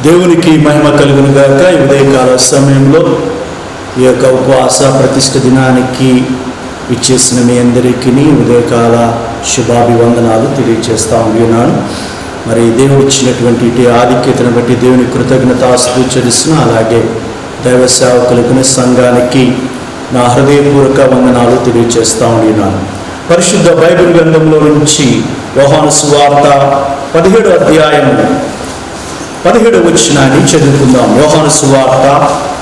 దేవునికి మహిమ కలుగును గాక. ఈ ఉదయకాల సమయంలో ఈ యొక్క ఉపవాస ప్రతిష్ఠ దినానికి ఇచ్చేసిన మీ అందరికీ ఉదయకాల శుభాభివందనాలు తెలియజేస్తా ఉన్నాను. మరి దేవుడు ఇచ్చినటువంటి ఆధిక్యతను బట్టి దేవుని కృతజ్ఞతాస్తుతులు చెల్లిస్తున్నా. అలాగే దైవ సేవకులకు సంఘానికి నా హృదయపూర్వక వందనాలు తెలియజేస్తా ఉన్నాను. పరిశుద్ధ బైబిల్ గ్రంథంలో నుంచి యోహాను సువార్త 17వ అధ్యాయం 17వ వచనాన్ని చదువుకుందాం. యోహాను సువార్త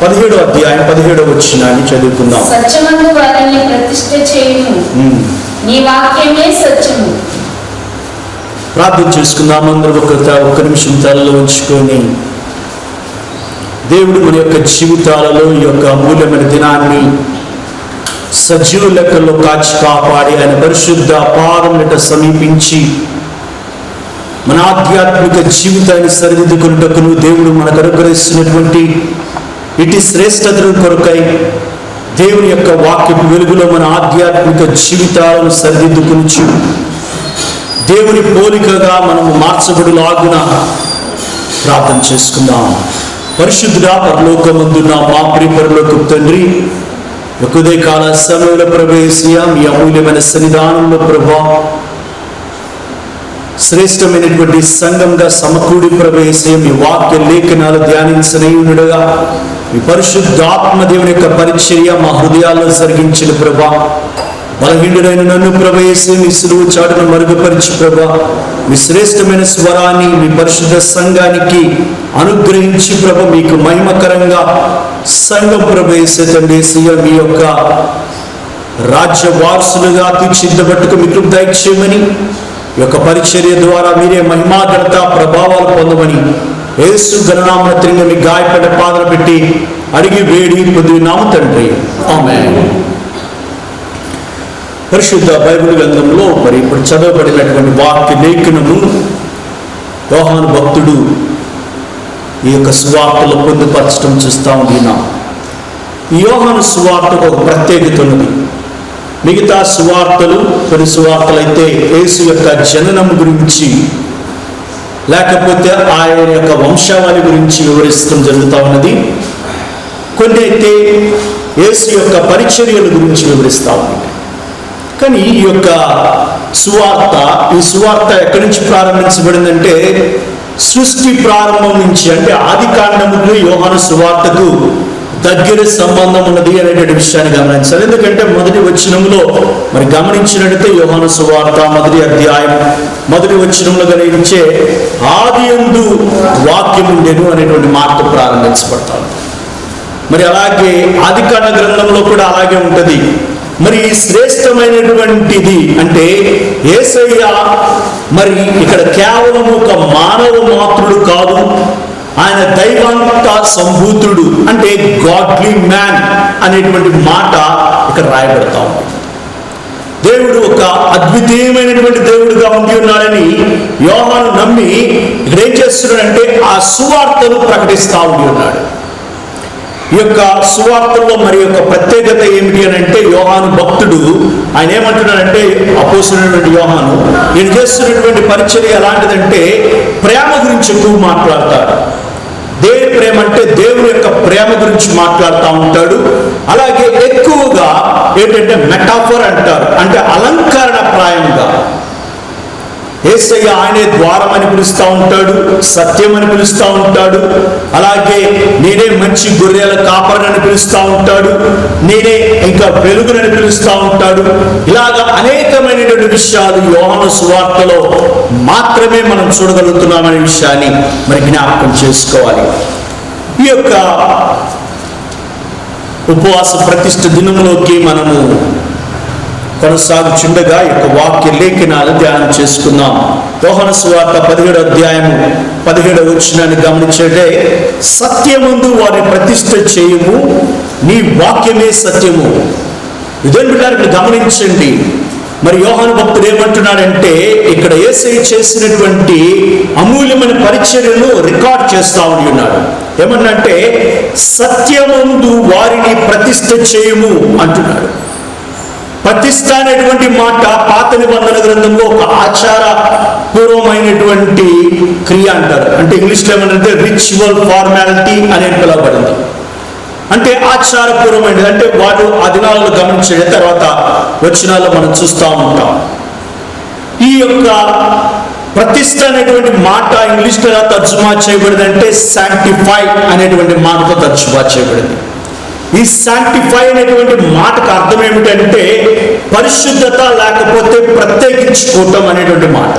17వ అధ్యాయం 17వ వచనాన్ని చదువుకుందాం. సత్యమందు వారిని ప్రతిష్ఠ చేయుము, నీ వాక్యమే సత్యము. ప్రార్థన చేసుకుందాం. అందరూ ఒక నిమిషం తలలో ఉంచుకొని దేవుడు మన యొక్క జీవితాలలో ఈ యొక్క అమూల్యమైన దినాన్ని సజీవ లెక్కల్లో కాచి కాపాడి ఆయన పరిశుద్ధ పాదములట సమీపించి మన ఆధ్యాత్మిక జీవితాన్ని సరిదిద్దుకున్నటకును దేవుడు మనకు అనుగ్రహిస్తున్నటువంటి ఇటు శ్రేష్టతను కొరకై దేవుని యొక్క వాక్య వెలుగులో మన ఆధ్యాత్మిక జీవితాలను సరిదిద్దుకుని దేవుని పోలికగా మనము మార్చబడులాగున ప్రార్థన చేసుకుందాం. పరిశుద్ధుడా పరలోకమందున్న మా ప్రియ పరలోకపు తండ్రి, ఉదయకాల సమయంలో ప్రవేశియ మీ అమూల్యమైన సన్నిధానంలో ప్రభా శ్రేష్టమైనటువంటి సంఘంగా సమకూడి ప్రవేశం మీ వాక్య లేఖనాలు ధ్యానించనయునుడుగా మీ పరిశుద్ధాత్మ దేవుని యొక్క పరిచర్య మా హృదయాల్లో జరిగించిన ప్రభా, బలహీనుడైన నన్ను ప్రవేశం మీ సులువు చాటును మరుగుపరిచి ప్రభా మీ శ్రేష్టమైన స్వరాన్ని మీ పరిశుద్ధ సంఘానికి అనుగ్రహించి ప్రభా మీకు మహిమకరంగా సంఘం ప్రవేశితండి మీ యొక్క రాజ్య వారసులుగా తీర్చిదిద్దబట్టుకు మీకు దయచేయమని ఈ యొక్క పరిచర్య ద్వారా మీరే మహిమాఘనత ప్రభావాలు పొందమని యేసు గణనామత్రంగా మీ గాయపడ్డ పాదన పెట్టి అడిగి వేడి పొందున్నాము తండ్రి, ఆమేన్. పరిశుద్ధ బైబిల్ గ్రంథంలో మరి ఇప్పుడు చదవబడినటువంటి వాక్య లేఖనము యోహాను భక్తుడు ఈ యొక్క సువార్తలో పొందుపరచడం చూస్తూ ఉంటున్నాం. ఈ యోహాను సువార్తకు ఒక ప్రత్యేకత ఉన్నది. మిగతా సువార్తలు కొన్ని సువార్తలు అయితే యేసు యొక్క జననం గురించి లేకపోతే ఆయన యొక్క వంశావళి గురించి వివరిస్తూ జరుగుతూ ఉన్నది. కొన్ని అయితే యేసు యొక్క పరిచర్యల గురించి వివరిస్తూ ఉన్నది. కానీ ఈ యొక్క ఈ సువార్త ఎక్కడి నుంచి ప్రారంభించబడిందంటే సృష్టి ప్రారంభం నుంచి, అంటే ఆది కాండముకు యోహాను సువార్తకు దగ్గర సంబంధం ఉన్నది అనేటువంటి విషయాన్ని గమనించాలి. ఎందుకంటే మొదటి వచనంలో మరి గమనించినట్లయితే యోహాను సువార్త 1వ అధ్యాయం 1వ వచనంలో గమనించే ఆదియందు వాక్యం ఉండెను అనేటువంటి మాట ప్రారంభించబడతాడు. మరి అలాగే ఆదికాండ గ్రంథంలో కూడా అలాగే ఉంటుంది. మరి శ్రేష్టమైనటువంటిది అంటే యేసయ్య మరి ఇక్కడ కేవలం ఒక మానవ మాత్రుడు కాదు, ఆయన దైవాంత సంభూతుడు, అంటే గాడ్లీ మ్యాన్ అనేటువంటి మాట ఇక్కడ రాయబడతా ఉంది. దేవుడు ఒక అద్వితీయమైనటువంటి దేవుడుగా ఉండి ఉన్నాడని యోహాను నమ్మి ఇక్కడ ఏం చేస్తున్నాడంటే ఆ సువార్తను ప్రకటిస్తూ ఉండి ఉన్నాడు. ఈ యొక్క సువార్తల్లో మరి యొక్క ప్రత్యేకత ఏమిటి అని అంటే యోహాను భక్తుడు ఆయన ఏమంటున్నాడంటే అపోస్తలుడైనటువంటి యోహాను ఈయన చేస్తున్నటువంటి పరిచర్య ఎలాంటిదంటే ప్రేమ గురించి ఎక్కువ మాట్లాడతాడు. దేవుని ప్రేమ అంటే దేవుని యొక్క ప్రేమ గురించి మాట్లాడుతూ ఉంటాడు. అలాగే ఎక్కువగా ఏంటంటే మెటాఫర్ అంటారు, అంటే అలంకరణ ప్రాయంగా యేసయ్య ఆయనే ద్వారం అని పిలుస్తూ ఉంటాడు, సత్యం అని పిలుస్తూ ఉంటాడు. అలాగే నేనే మంచి గొర్రెల కాపరని పిలుస్తూ ఉంటాడు, నేనే ఇంకా వెలుగునని పిలుస్తూ ఉంటాడు. ఇలాగా అనేకమైనటువంటి విషయాలు యోహాను సువార్తలో మాత్రమే మనం చూడగలుగుతున్నామనే విషయాన్ని మరి జ్ఞాపకం చేసుకోవాలి. ఈ యొక్క ఉపవాస ప్రతిష్ఠ దినంలోకి మనము కొనసాగుచుండగా ఈ యొక్క వాక్య లేఖనాలు ధ్యానం చేసుకుందాం. యోహాను సువార్త 17వ అధ్యాయం 17వ వచనాన్ని గమనించే సత్యమందు వారిని ప్రతిష్ఠ చేయుము, నీ వాక్యమే సత్యము. ఇదేంటారు గమనించండి. మరి యోహాను భక్తుడు ఏమంటున్నాడంటే ఇక్కడ యేసయ్య చేసినటువంటి అమూల్యమైన పరిచర్యను రికార్డ్ చేస్తా ఉన్నాడు. ఏమన్నంటే సత్యమందు వారిని ప్రతిష్ఠ చేయుము అంటున్నాడు. ప్రతిష్ఠ అనేటువంటి మాట పాత నిబంధన గ్రంథంలో ఒక ఆచార పూర్వమైనటువంటి క్రియ అంటారు. అంటే ఇంగ్లీష్లో ఏమంటే రిచువల్ ఫార్మాలిటీ అనేది పిలువబడింది. అంటే ఆచారపూర్వమైనది. అంటే వారు ఆ దినాలను గమనించే తర్వాత వచనాల్లో మనం చూస్తూ ఉంటాం. ఈ యొక్క ప్రతిష్ట అనేటువంటి మాట ఇంగ్లీష్లో ఎలా తర్జుమా చేయబడింది అంటే శాంటిఫై అనేటువంటి మాటతో తర్జుమా చేయబడింది. ఈ శాంటిఫై అనేటువంటి మాటకు అర్థం ఏమిటంటే పరిశుద్ధత లేకపోతే ప్రత్యేకించుకోవటం అనేటువంటి మాట.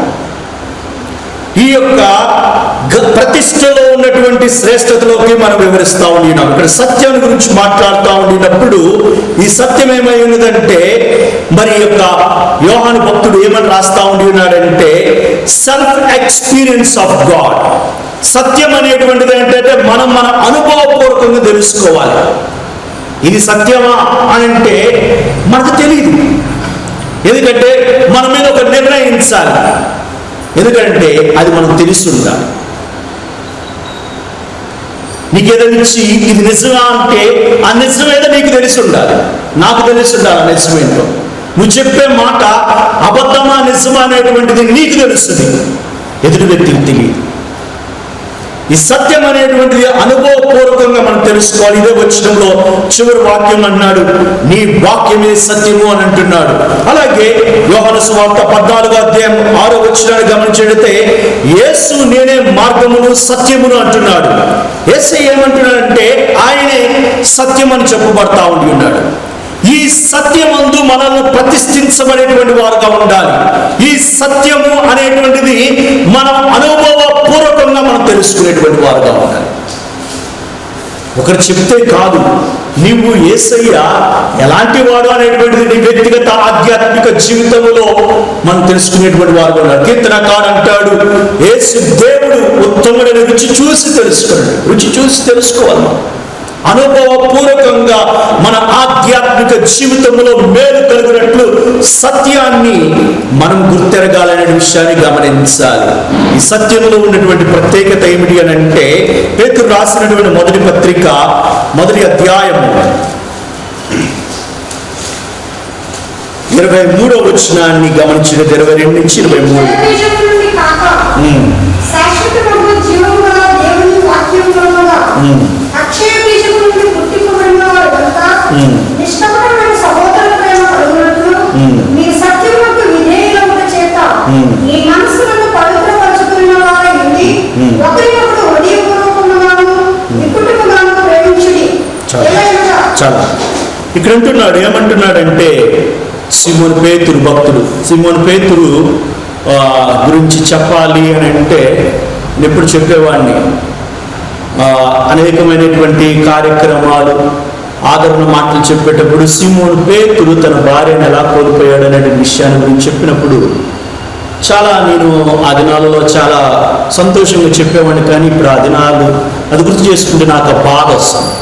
ఈ యొక్క ప్రతిష్టలో ఉన్నటువంటి శ్రేష్టతలోకి మనం వివరిస్తూ ఉండినాం. ఇక్కడ సత్యం గురించి మాట్లాడుతూ ఉండినప్పుడు ఈ సత్యం ఏమై ఉన్నదంటే మరి యొక్క యోహాను భక్తుడు ఏమని రాస్తా ఉండి ఉన్నాడంటే సెల్ఫ్ ఎక్స్పీరియన్స్ ఆఫ్ గాడ్. సత్యం అనేటువంటిది ఏంటంటే మనం మన అనుభవపూర్వకంగా తెలుసుకోవాలి. ఇది సత్యమా అని అంటే మనకు తెలియదు. ఎందుకంటే మన మీద ఒక నిర్ణయించాలి. ఎందుకంటే అది మనకు తెలిసి ఉండాలి. నీకు ఏదైనా ఇచ్చి ఇది నిజమా అంటే ఆ నిజమేదో నీకు తెలిసి ఉండాలి. నాకు తెలిసి ఉండాలి ఆ నిజమేంటో. నువ్వు చెప్పే మాట అబద్ధమా నిజమా అనేటువంటిది నీకు తెలుస్తుంది, ఎదుటి వ్యక్తికి తెలియదు. ఈ సత్యం అనేటువంటిది అనుభవపూర్వకంగా మనం తెలుసుకోవాలి. ఇదే వచనంలో చివరి వాక్యం అన్నాడు, నీ వాక్యమే సత్యము అని అంటున్నాడు. అలాగే యోహాను సువార్త 14:6 గమనించినట్లయితే యేసు నేనే మార్గమును సత్యమును అంటున్నాడు. యేసు ఏమంటున్నాడంటే ఆయనే సత్యం అని చెప్పబడతా ఉండి ఉన్నాడు. ఈ సత్యమందు మనల్ని ప్రతిష్ఠించబడేటువంటి వారుగా ఉండాలి. ఈ సత్యము అనేటువంటిది మనం అనుభవపూర్వకంగా మనం తెలుసుకునేటువంటి వారుగా ఉండాలి. ఒకరు చెప్తే కాదు, నీవు యేసయ్య ఎలాంటి వాడు అనేటువంటిది నీ వ్యక్తిగత ఆధ్యాత్మిక జీవితంలో మనం తెలుసుకునేటువంటి వారుగా ఉండాలి. కీర్తనకారుడు అంటాడు, యేసు దేవుడు ఉత్తముడైన రుచి చూసి తెలుసుకోండి. రుచి చూసి తెలుసుకోవాలి. అనుభవపూర్వకంగా మన ఆధ్యాత్మిక జీవితంలో మేలు కలిగినట్లు సత్యాన్ని మనం గుర్తెరగాలనే విషయాన్ని గమనించాలి. ఈ సత్యంలో ఉన్నటువంటి ప్రత్యేకత ఏమిటి అని అంటే పేతురు రాసినటువంటి మొదటి పత్రిక 1వ అధ్యాయము 23వ వచనాన్ని గమనించిన 22 నుంచి 23. చాలా ఇక్కడ అంటున్నాడు, ఏమంటున్నాడంటే సిమోను పేతురు భక్తుడు, సిమోను పేతురు గురించి చెప్పాలి అని అంటే నేను ఎప్పుడు చెప్పేవాడిని, అనేకమైనటువంటి కార్యక్రమాలు ఆదరణ మాటలు చెప్పేటప్పుడు సిమోను పేతురు తన భార్యను ఎలా కోల్పోయాడు అనే విషయాన్ని గురించి చెప్పినప్పుడు చాలా నేను ఆ దినాలలో చాలా సంతోషంగా చెప్పేవాడిని. కానీ ఇప్పుడు ఆ దినాలు అది గుర్తు చేసుకుంటే నాకు బాధ వస్తుంది.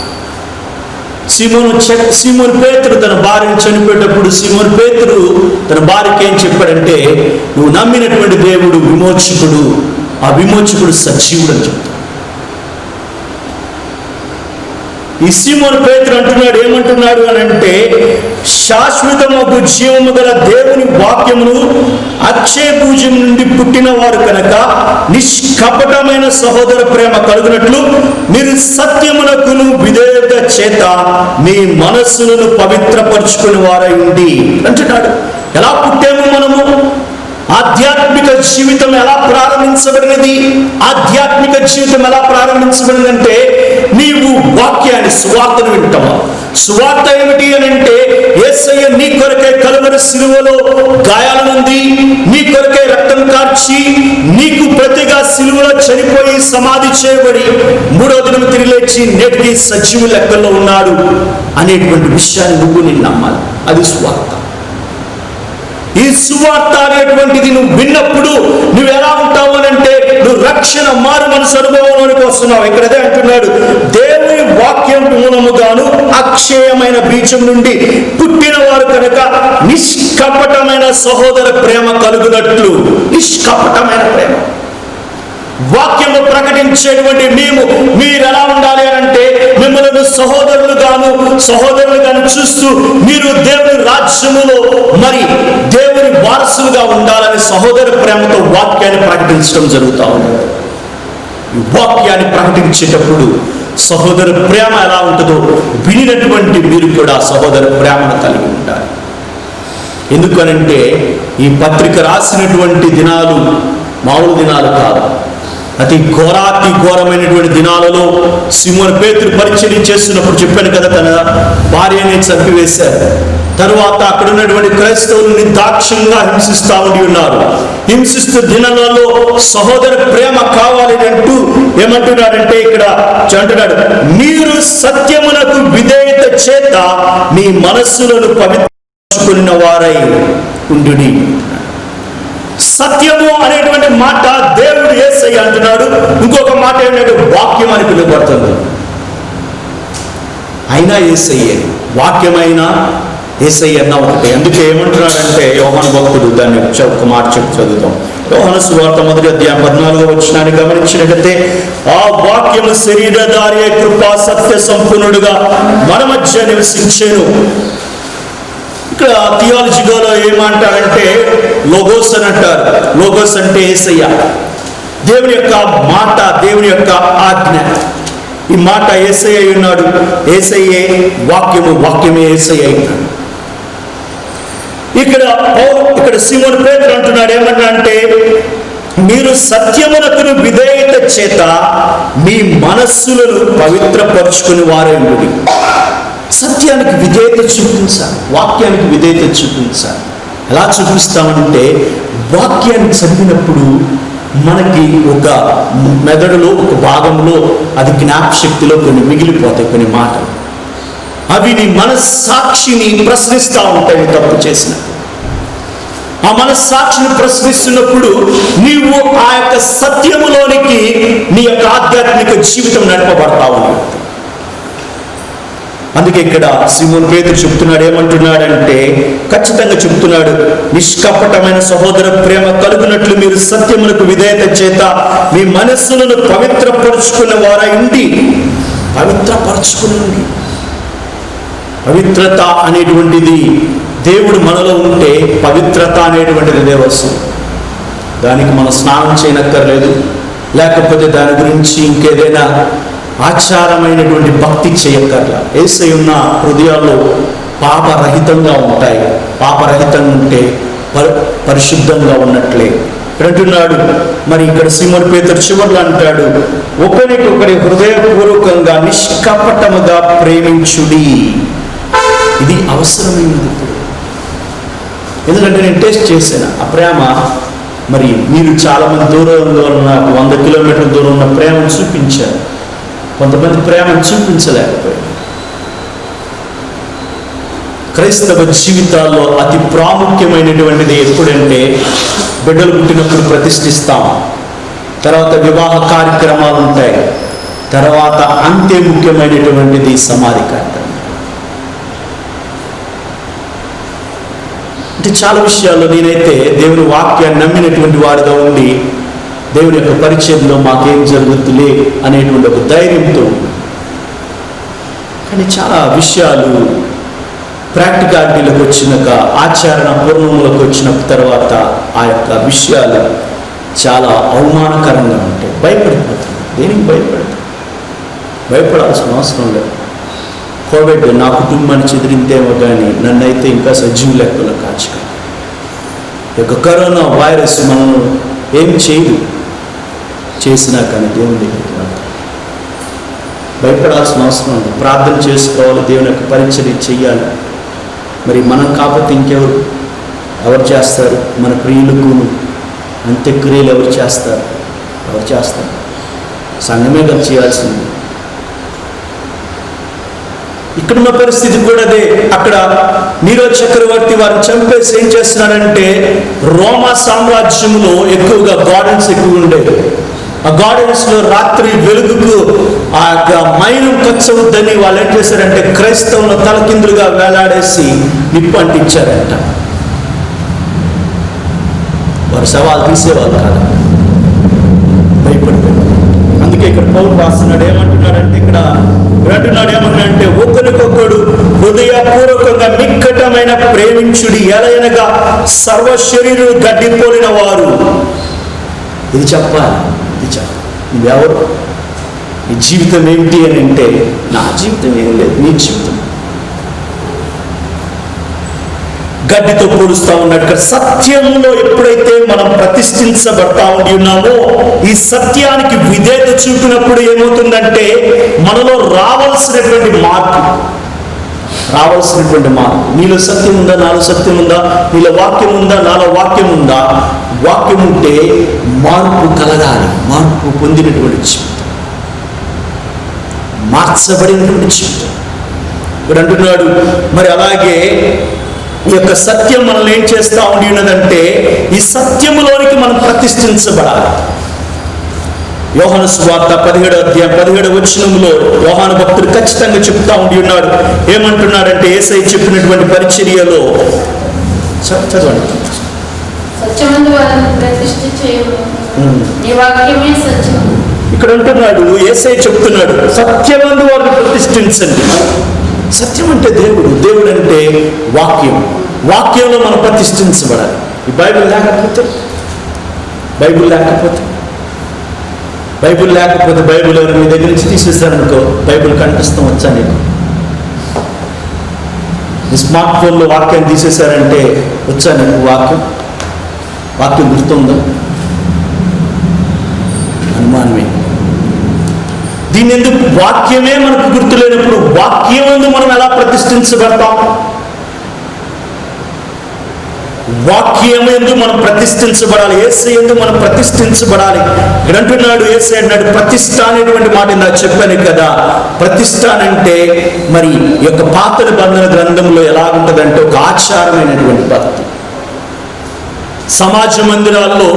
సిమోను పేతురు తన భార్యను చనిపోయేటప్పుడు సిమోను పేతురు తన భార్యకి ఏం చెప్పాడంటే, నువ్వు నమ్మినటువంటి దేవుడు విమోచకుడు, ఆ విమోచకుడు సజీవుడు అని చెప్తాడు. ఈ సిమోను పేతురు అంటున్నాడు, ఏమంటున్నాడు అని అంటే శాశ్వతమగు జీవము గల దేవుని వాక్యమును అక్షయ పూజ్యం నుండి పుట్టిన వారు కనుక నిష్కపటమైన సహోదర ప్రేమ కలుగునట్లు మీరు సత్యమునకును విధేయత చేత మీ మనస్సులను పవిత్రపరుచుకుని వారై ఉండి అంటున్నాడు. ఎలా పుట్టాము మనము? ఆధ్యాత్మిక జీవితం ఎలా ప్రారంభించబడినది? ఆధ్యాత్మిక జీవితం ఎలా ప్రారంభించబడిందంటే నీవు వాక్యాన్ని, సువార్తను వింటావా? సువార్త ఏమిటి అని అంటే యేసయ్య నీ కొరకే కలువరి సిలువలో గాయాలనుంది, నీ కొరకే రక్తం కార్చి నీకు ప్రతిగా సిలువలో చనిపోయి సమాధి చేయబడి 3వ దినం తిరిగి లేచి నేటికి సజీవు లెక్కల్లో ఉన్నాడు అనేటువంటి విషయాన్ని నువ్వు నేను నమ్మాలి. అది సువార్త. ఈ సువార్త అనేటువంటిది నువ్వు విన్నప్పుడు నువ్వు ఎలా ఉంటావు అని అంటే నువ్వు రక్షణ మారు మనసు అనుభవంలోనికి వస్తున్నావు. ఇక్కడ అదే అంటున్నాడు, దేవుని వాక్యం మూలముగాను అక్షయమైన బీజం నుండి పుట్టిన వారు కనుక నిష్కపటమైన సహోదర ప్రేమ కలుగునట్లు. నిష్కపటమైన ప్రేమ వాక్యము ప్రకటించేటువంటి మీరు ఎలా ఉండాలి అని అంటే మిమ్మల్ని సహోదరులుగాను చూస్తూ మీరు దేవుని రాజ్యములో మరి దేవుని వారసులుగా ఉండాలని సహోదర ప్రేమతో వాక్యాన్ని ప్రకటించడం జరుగుతూ ఉంది. ఈ వాక్యాన్ని ప్రకటించేటప్పుడు సహోదర ప్రేమ ఎలా ఉంటుందో వినినటువంటి మీరు కూడా సహోదర ప్రేమను కలిగి ఉండాలి. ఎందుకనంటే ఈ పత్రిక రాసినటువంటి దినాలు మామూలు దినాలు కాదు. అతి ఘోరమైనటువంటి దినాలలో సిమోను పేతురు పరిచర్య చేస్తున్నప్పుడు చెప్పాను కదా, తన భార్యని చంపివేశారు. తరువాత అక్కడ ఉన్నటువంటి క్రైస్తవులు నిర్దాక్షిణ్యంగా హింసిస్తూ ఉన్నారు. హింసిస్తూ దినాలలో సహోదర ప్రేమ కావాలి అంటూ ఏమంటున్నాడంటే ఇక్కడ అంటున్నాడు, మీరు సత్యమునకు విధేయత చేత మీ మనస్సులను పవిత్రపరచుకున్న వారై ఉండుడి. సత్యము అనేటువంటి మాట దేవుడు యేసయ్య అంటున్నాడు. ఇంకొక మాట ఏంటంటే వాక్యం అని పిలువబడుతుంది. అయినా యేసయ్యే, వాక్యమైనా యేసయ్య అన్న ఒకటి. అందుకే ఏమంటున్నాడంటే యోహాను భక్తుడు, దాన్ని ఒక మాట చదువుతాం. యోహాను సువార్త 1వ అధ్యాయం 14వ వచనాన్ని గమనించినట్లయితే, ఆ వాక్యము శరీరధారి కృపా సత్య సంపూర్ణుడుగా మన మధ్య నివసించెను. ఇక్కడ థియాలజీలో ఏమంటారంటే లోగోస్ అని అంటారు. లోగోస్ అంటే యేసయ్య, దేవుని యొక్క మాట, దేవుని యొక్క ఆజ్ఞ. ఈ మాట యేసయ్య అయి ఉన్నాడు. యేసయ్యే వాక్యము, వాక్యమే యేసయ్య అయినాడు. ఇక్కడ సీమోను పేతురు అంటున్నాడు ఏమన్నాడంటే, మీరు సత్యమునకు విధేయత చేత మీ మనస్సులను పవిత్రపరుచుకుని వారై ఉండుడి. సత్యానికి విధేయత చూపించాలి, వాక్యానికి విధేయత చూపించాలి. ఎలా చూపిస్తామంటే వాక్యాన్ని చదివినప్పుడు మనకి ఒక మెదడులో ఒక భాగంలో అది జ్ఞాపశక్తిలో కొన్ని మిగిలిపోతాయి, కొన్ని మాటలు. అవి నీ మనస్సాక్షిని ప్రశ్నిస్తూ ఉంటాయి. తప్పు చేసినప్పుడు ఆ మనస్సాక్షిని ప్రశ్నిస్తున్నప్పుడు నీవు ఆ యొక్క సత్యములోనికి నీ యొక్క ఆధ్యాత్మిక జీవితం నడపబడతావు. అందుకే ఇక్కడ సీమోను పేతురు చెప్తున్నాడు, ఏమంటున్నాడంటే ఖచ్చితంగా చెప్తున్నాడు, నిష్కపటమైన సహోదర ప్రేమ కలుగునట్లు మీరు సత్యములకు విధేయత చేత మీ మనస్సులను పవిత్రపరుచుకున్న వారై ఉండి. పవిత్రపరుచుకుని, పవిత్రత అనేటువంటిది దేవుడు మనలో ఉంటే పవిత్రత అనేటువంటిది దేవస్వం. దానికి మనం స్నానం చేయనక్కర్లేదు, లేకపోతే దాని గురించి ఇంకేదైనా ఆచారమైనటువంటి భక్తి చేయక్కర్లా. యేసయ్య ఉన్న హృదయాల్లో పాపరహితంగా ఉంటాయి. పాపరహితంగా ఉంటే పరిశుద్ధంగా ఉన్నట్లే. అంటున్నాడు మరి ఇక్కడ సీమోను పేతురు చివర్లో అంటాడు, ఒకరికొకరి హృదయపూర్వకంగా నిష్కపటముగా ప్రేమించుడి. ఇది అవసరమైనది ఇప్పుడు. ఎందుకంటే నేను టేస్ట్ చేశాను ఆ ప్రేమ. మరి మీరు చాలామంది దూరంలో ఉన్న 100 కిలోమీటర్ల దూరం ఉన్న ప్రేమను చూపించారు. కొంతమంది ప్రేమను చూపించలేకపోయారు. క్రైస్తవ జీవితాల్లో అతి ప్రాముఖ్యమైనటువంటిది ఎప్పుడంటే బిడ్డలు పుట్టినప్పుడు ప్రతిష్ఠిస్తాం, తర్వాత వివాహ కార్యక్రమాలు ఉంటాయి, తర్వాత అంతే ముఖ్యమైనటువంటిది సమాధి కార్యక్రమం. అంటే చాలా విషయాల్లో నేనైతే దేవుని వాక్యాన్ని నమ్మినటువంటి వాడిగా ఉండి దేవుని యొక్క పరిచయంలో మాకేం జరుగుతులే అనేటువంటి ఒక ధైర్యంతో, కానీ చాలా విషయాలు ప్రాక్టికాలిటీలకు వచ్చినాక, ఆచరణ పూర్ణములకు వచ్చిన తర్వాత ఆ యొక్క విషయాలు చాలా అవమానకరంగా ఉంటాయి. భయపడిపోతుంది. దేనికి భయపడాల్సిన అవసరం లేదు. కోవిడ్ నా కుటుంబాన్ని చెదిరింతేమో కానీ నన్నైతే ఇంకా సజీవ లెక్కలో కాచుక. ఈ యొక్క కరోనా వైరస్ మనం ఏం చేయదు, చేసినా కానీ దేవుని దగ్గరికి వెళ్తాం. భయపడాల్సిన అవసరం ఉంది. ప్రార్థన చేసుకోవాలి, దేవుని యొక్క పరిచర్య చెయ్యాలి. మరి మనం కాకపోతే ఇంకెవరు చేస్తారు? మన ప్రియులకు అంత్యక్రియలు ఎవరు చేస్తారు? సంఘమే కదా చేయాల్సింది. ఇక్కడున్న పరిస్థితి కూడా అదే. అక్కడ నీరో చక్రవర్తి వారిని చంపేసి ఏం చేస్తున్నాడంటే, రోమా సామ్రాజ్యంలో ఎక్కువగా గార్డెన్స్ ఎక్కువ ఉండేవి. ఆ గార్డెన్స్ లో రాత్రి వెలుగుకు ఆ యొక్క మైనం ఖర్చవద్దని వాళ్ళు ఏం చేశారంటే క్రైస్తవులను తలకిందులుగా వేలాడేసి నిప్పు అంటించారంట. వారు సవాల్ తీసేవాళ్ళు కాదు, భయపడిపోయారు. అందుకే ఇక్కడ పౌలు రాస్తున్నాడు. ఏమంటున్నాడంటే ఇక్కడ ఏమంటున్నాడంటే ఒకరికొకడు హృదయపూర్వకంగా నిక్కటమైన ప్రేమించుడి, ఎలయనగా సర్వ శరీరులు గడ్డిపోలిన వారు. ఇది చెప్పాలి. నువ్వెవరు? నీ జీవితం ఏమిటి అని అంటే, నా జీవితం ఏం లేదు, నీ జీవితం గడ్డితో పోలుస్తా ఉన్నాడు. సత్యంలో ఎప్పుడైతే మనం ప్రతిష్ఠించబడతా ఉండి ఉన్నామో, ఈ సత్యానికి విధేయత చూపినప్పుడు ఏమవుతుందంటే మనలో రావాల్సినటువంటి మార్పు. నీలో సత్యం ఉందా, నాలో సత్యం ఉందా? నీలో వాక్యం ఉందా, నాలో వాక్యం ఉందా? వాక్యం ఉంటే మార్పు కలగాలి. మార్పు పొందినటువంటి జీవితం, మార్చబడినటువంటి జీవితం. ఇప్పుడు అంటున్నాడు మరి అలాగే ఈ యొక్క సత్యం మనల్ని ఏం చేస్తా ఉండి ఉన్నదంటే, ఈ సత్యములోనికి మనం ప్రతిష్ఠించబడాలి. యోహాను సువార్త 17వ అధ్యాయం 17వ వచనంలో యోహాను భక్తుడు ఖచ్చితంగా చెప్తా ఉండి ఉన్నాడు. ఏమంటున్నాడంటే, యేసయ్య చెప్పినటువంటి పరిచర్యలో చదవండి. ఇక్కడ అంటున్నాడు, యేసయ్య చెప్తున్నాడు, సత్యమందు వారిని ప్రతిష్ఠించండి. సత్యం అంటే దేవుడు అంటే వాక్యంలో మనం ప్రతిష్ఠించబడాలి. ఈ బైబిల్ లేకపోతే బైబిల్ ఎవరు మీ దగ్గర నుంచి తీసేస్తారనుకో, బైబిల్ కంఠస్థం వచ్చా నీకు? ఈ స్మార్ట్ ఫోన్లో వాక్యాన్ని తీసేశారంటే వచ్చా నీకు? వాక్యం గుర్తుందా? అనుమానమే. దీని ఎందుకు? వాక్యమే మనకు గుర్తులేనప్పుడు వాక్యం ఎందు మనం ఎలా ప్రతిష్ఠించబడతాం? వాక్యం ఎందు మనం ప్రతిష్ఠించబడాలి. యేసయ్య యందు మనం ప్రతిష్ఠించబడాలి. ఇక్కడ అంటున్నాడు, యేసయ్య అన్నాడు, ప్రతిష్ఠ అనేటువంటి మాట నాకు చెప్పాను కదా. ప్రతిష్ఠ అంటే మరి ఈ యొక్క పాత నిబంధన గ్రంథంలో ఎలా ఉంటుందంటే ఒక ఆచారమైనటువంటి పద్ధతి. సమాజ మందిరాల్లో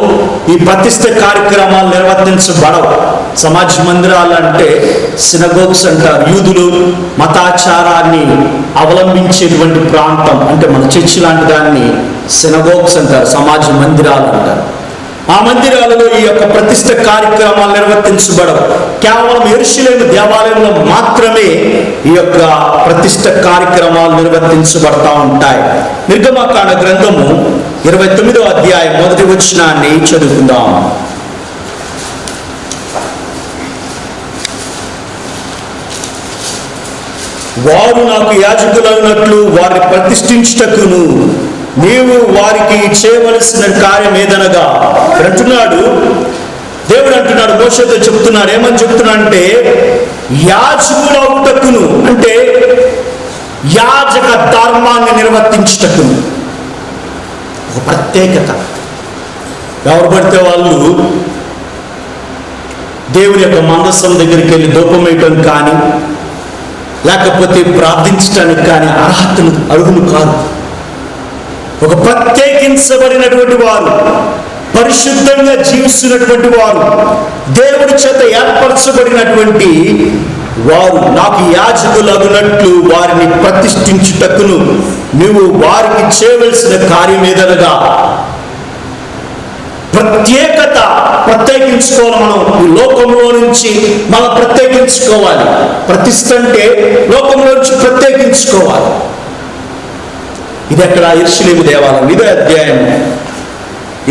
ఈ ప్రతిష్ఠ కార్యక్రమాలు నిర్వర్తించబడవు. సమాజ మందిరాలు అంటే సినగోగ్స్ అంటారు. యూదులు మతాచారాన్ని అవలంబించేటువంటి ప్రాంతం, అంటే మన చర్చి లాంటి దాన్ని సినగోగ్స్ అంటారు, సమాజ మందిరాలు అంటారు. ఆ మందిరాలలో ఈ యొక్క ప్రతిష్ఠ కార్యక్రమాలు నిర్వర్తించబడవు. కేవలం యెరూషలేము దేవాలయంలో మాత్రమే ఈ యొక్క ప్రతిష్ఠ కార్యక్రమాలు నిర్వర్తించబడతా ఉంటాయి. నిర్గమకాండ గ్రంథము 29వ అధ్యాయం 1వ వచనాన్ని చదువుకుందాం. వారు నాకు యాజకులైనట్లు వారిని ప్రతిష్ఠించుటకును నీవు వారికి చేయవలసిన కార్యం ఏదనగా అంటున్నాడు. దేవుడు అంటున్నాడు, మోషేతో చెప్తున్నాడు. ఏమని చెప్తున్నాడు అంటే, యాజకులవుటకును అంటే యాజక ధర్మాన్ని నిర్వర్తించుటకును. ఒక ప్రత్యేకత. ఎవరు పడితే వాళ్ళు దేవుని యొక్క మందస్సం దగ్గరికి వెళ్ళి ధూపం వేయటం కానీ లేకపోతే ప్రార్థించడానికి కానీ అర్హులు కాదు. ఒక ప్రత్యేకించబడినటువంటి వారు, పరిశుద్ధంగా జీవిస్తున్నటువంటి వారు, దేవుడి చేత ఏర్పరచబడినటువంటి వారు నాకు యాజకులగునట్లు వారిని ప్రతిష్ఠించుటకును నువ్వు వారికి చేయవలసిన కార్యం ఏదనగా ప్రత్యేకించుకోవాలి. మనం ఈ లోకంలో నుంచి మనం ప్రత్యేకించుకోవాలి. ప్రతిష్ఠ అంటే లోకంలో నుంచి ప్రత్యేకించుకోవాలి. ఇది ఎక్కడ? యెరూషలేము దేవాలయం. ఇదే అధ్యాయం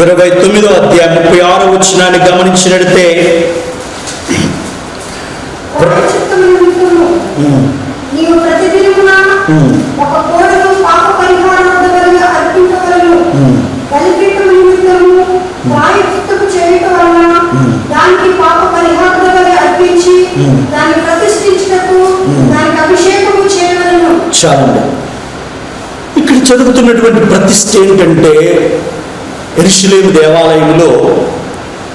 29వ అధ్యాయం 36వ వచనాన్ని గమనించినట్లయితే, నీవు ప్రతిదినమున ఒక కోడెను పాప పరిహారార్థముగా అర్పించవలెను. బలిపీఠము నిమిత్తము ప్రాయశ్చిత్తము చేయుట వలన దానికి పాప పరిహారార్థముగా అర్పించి దాన్ని ప్రతిష్ఠించుటకు దానికి అభిషేకము చేయవలెను. చాలండి. ఇక్కడ జరుగుతున్నటువంటి ప్రతిష్ఠ ఏంటంటే, యెరూషలేము దేవాలయంలో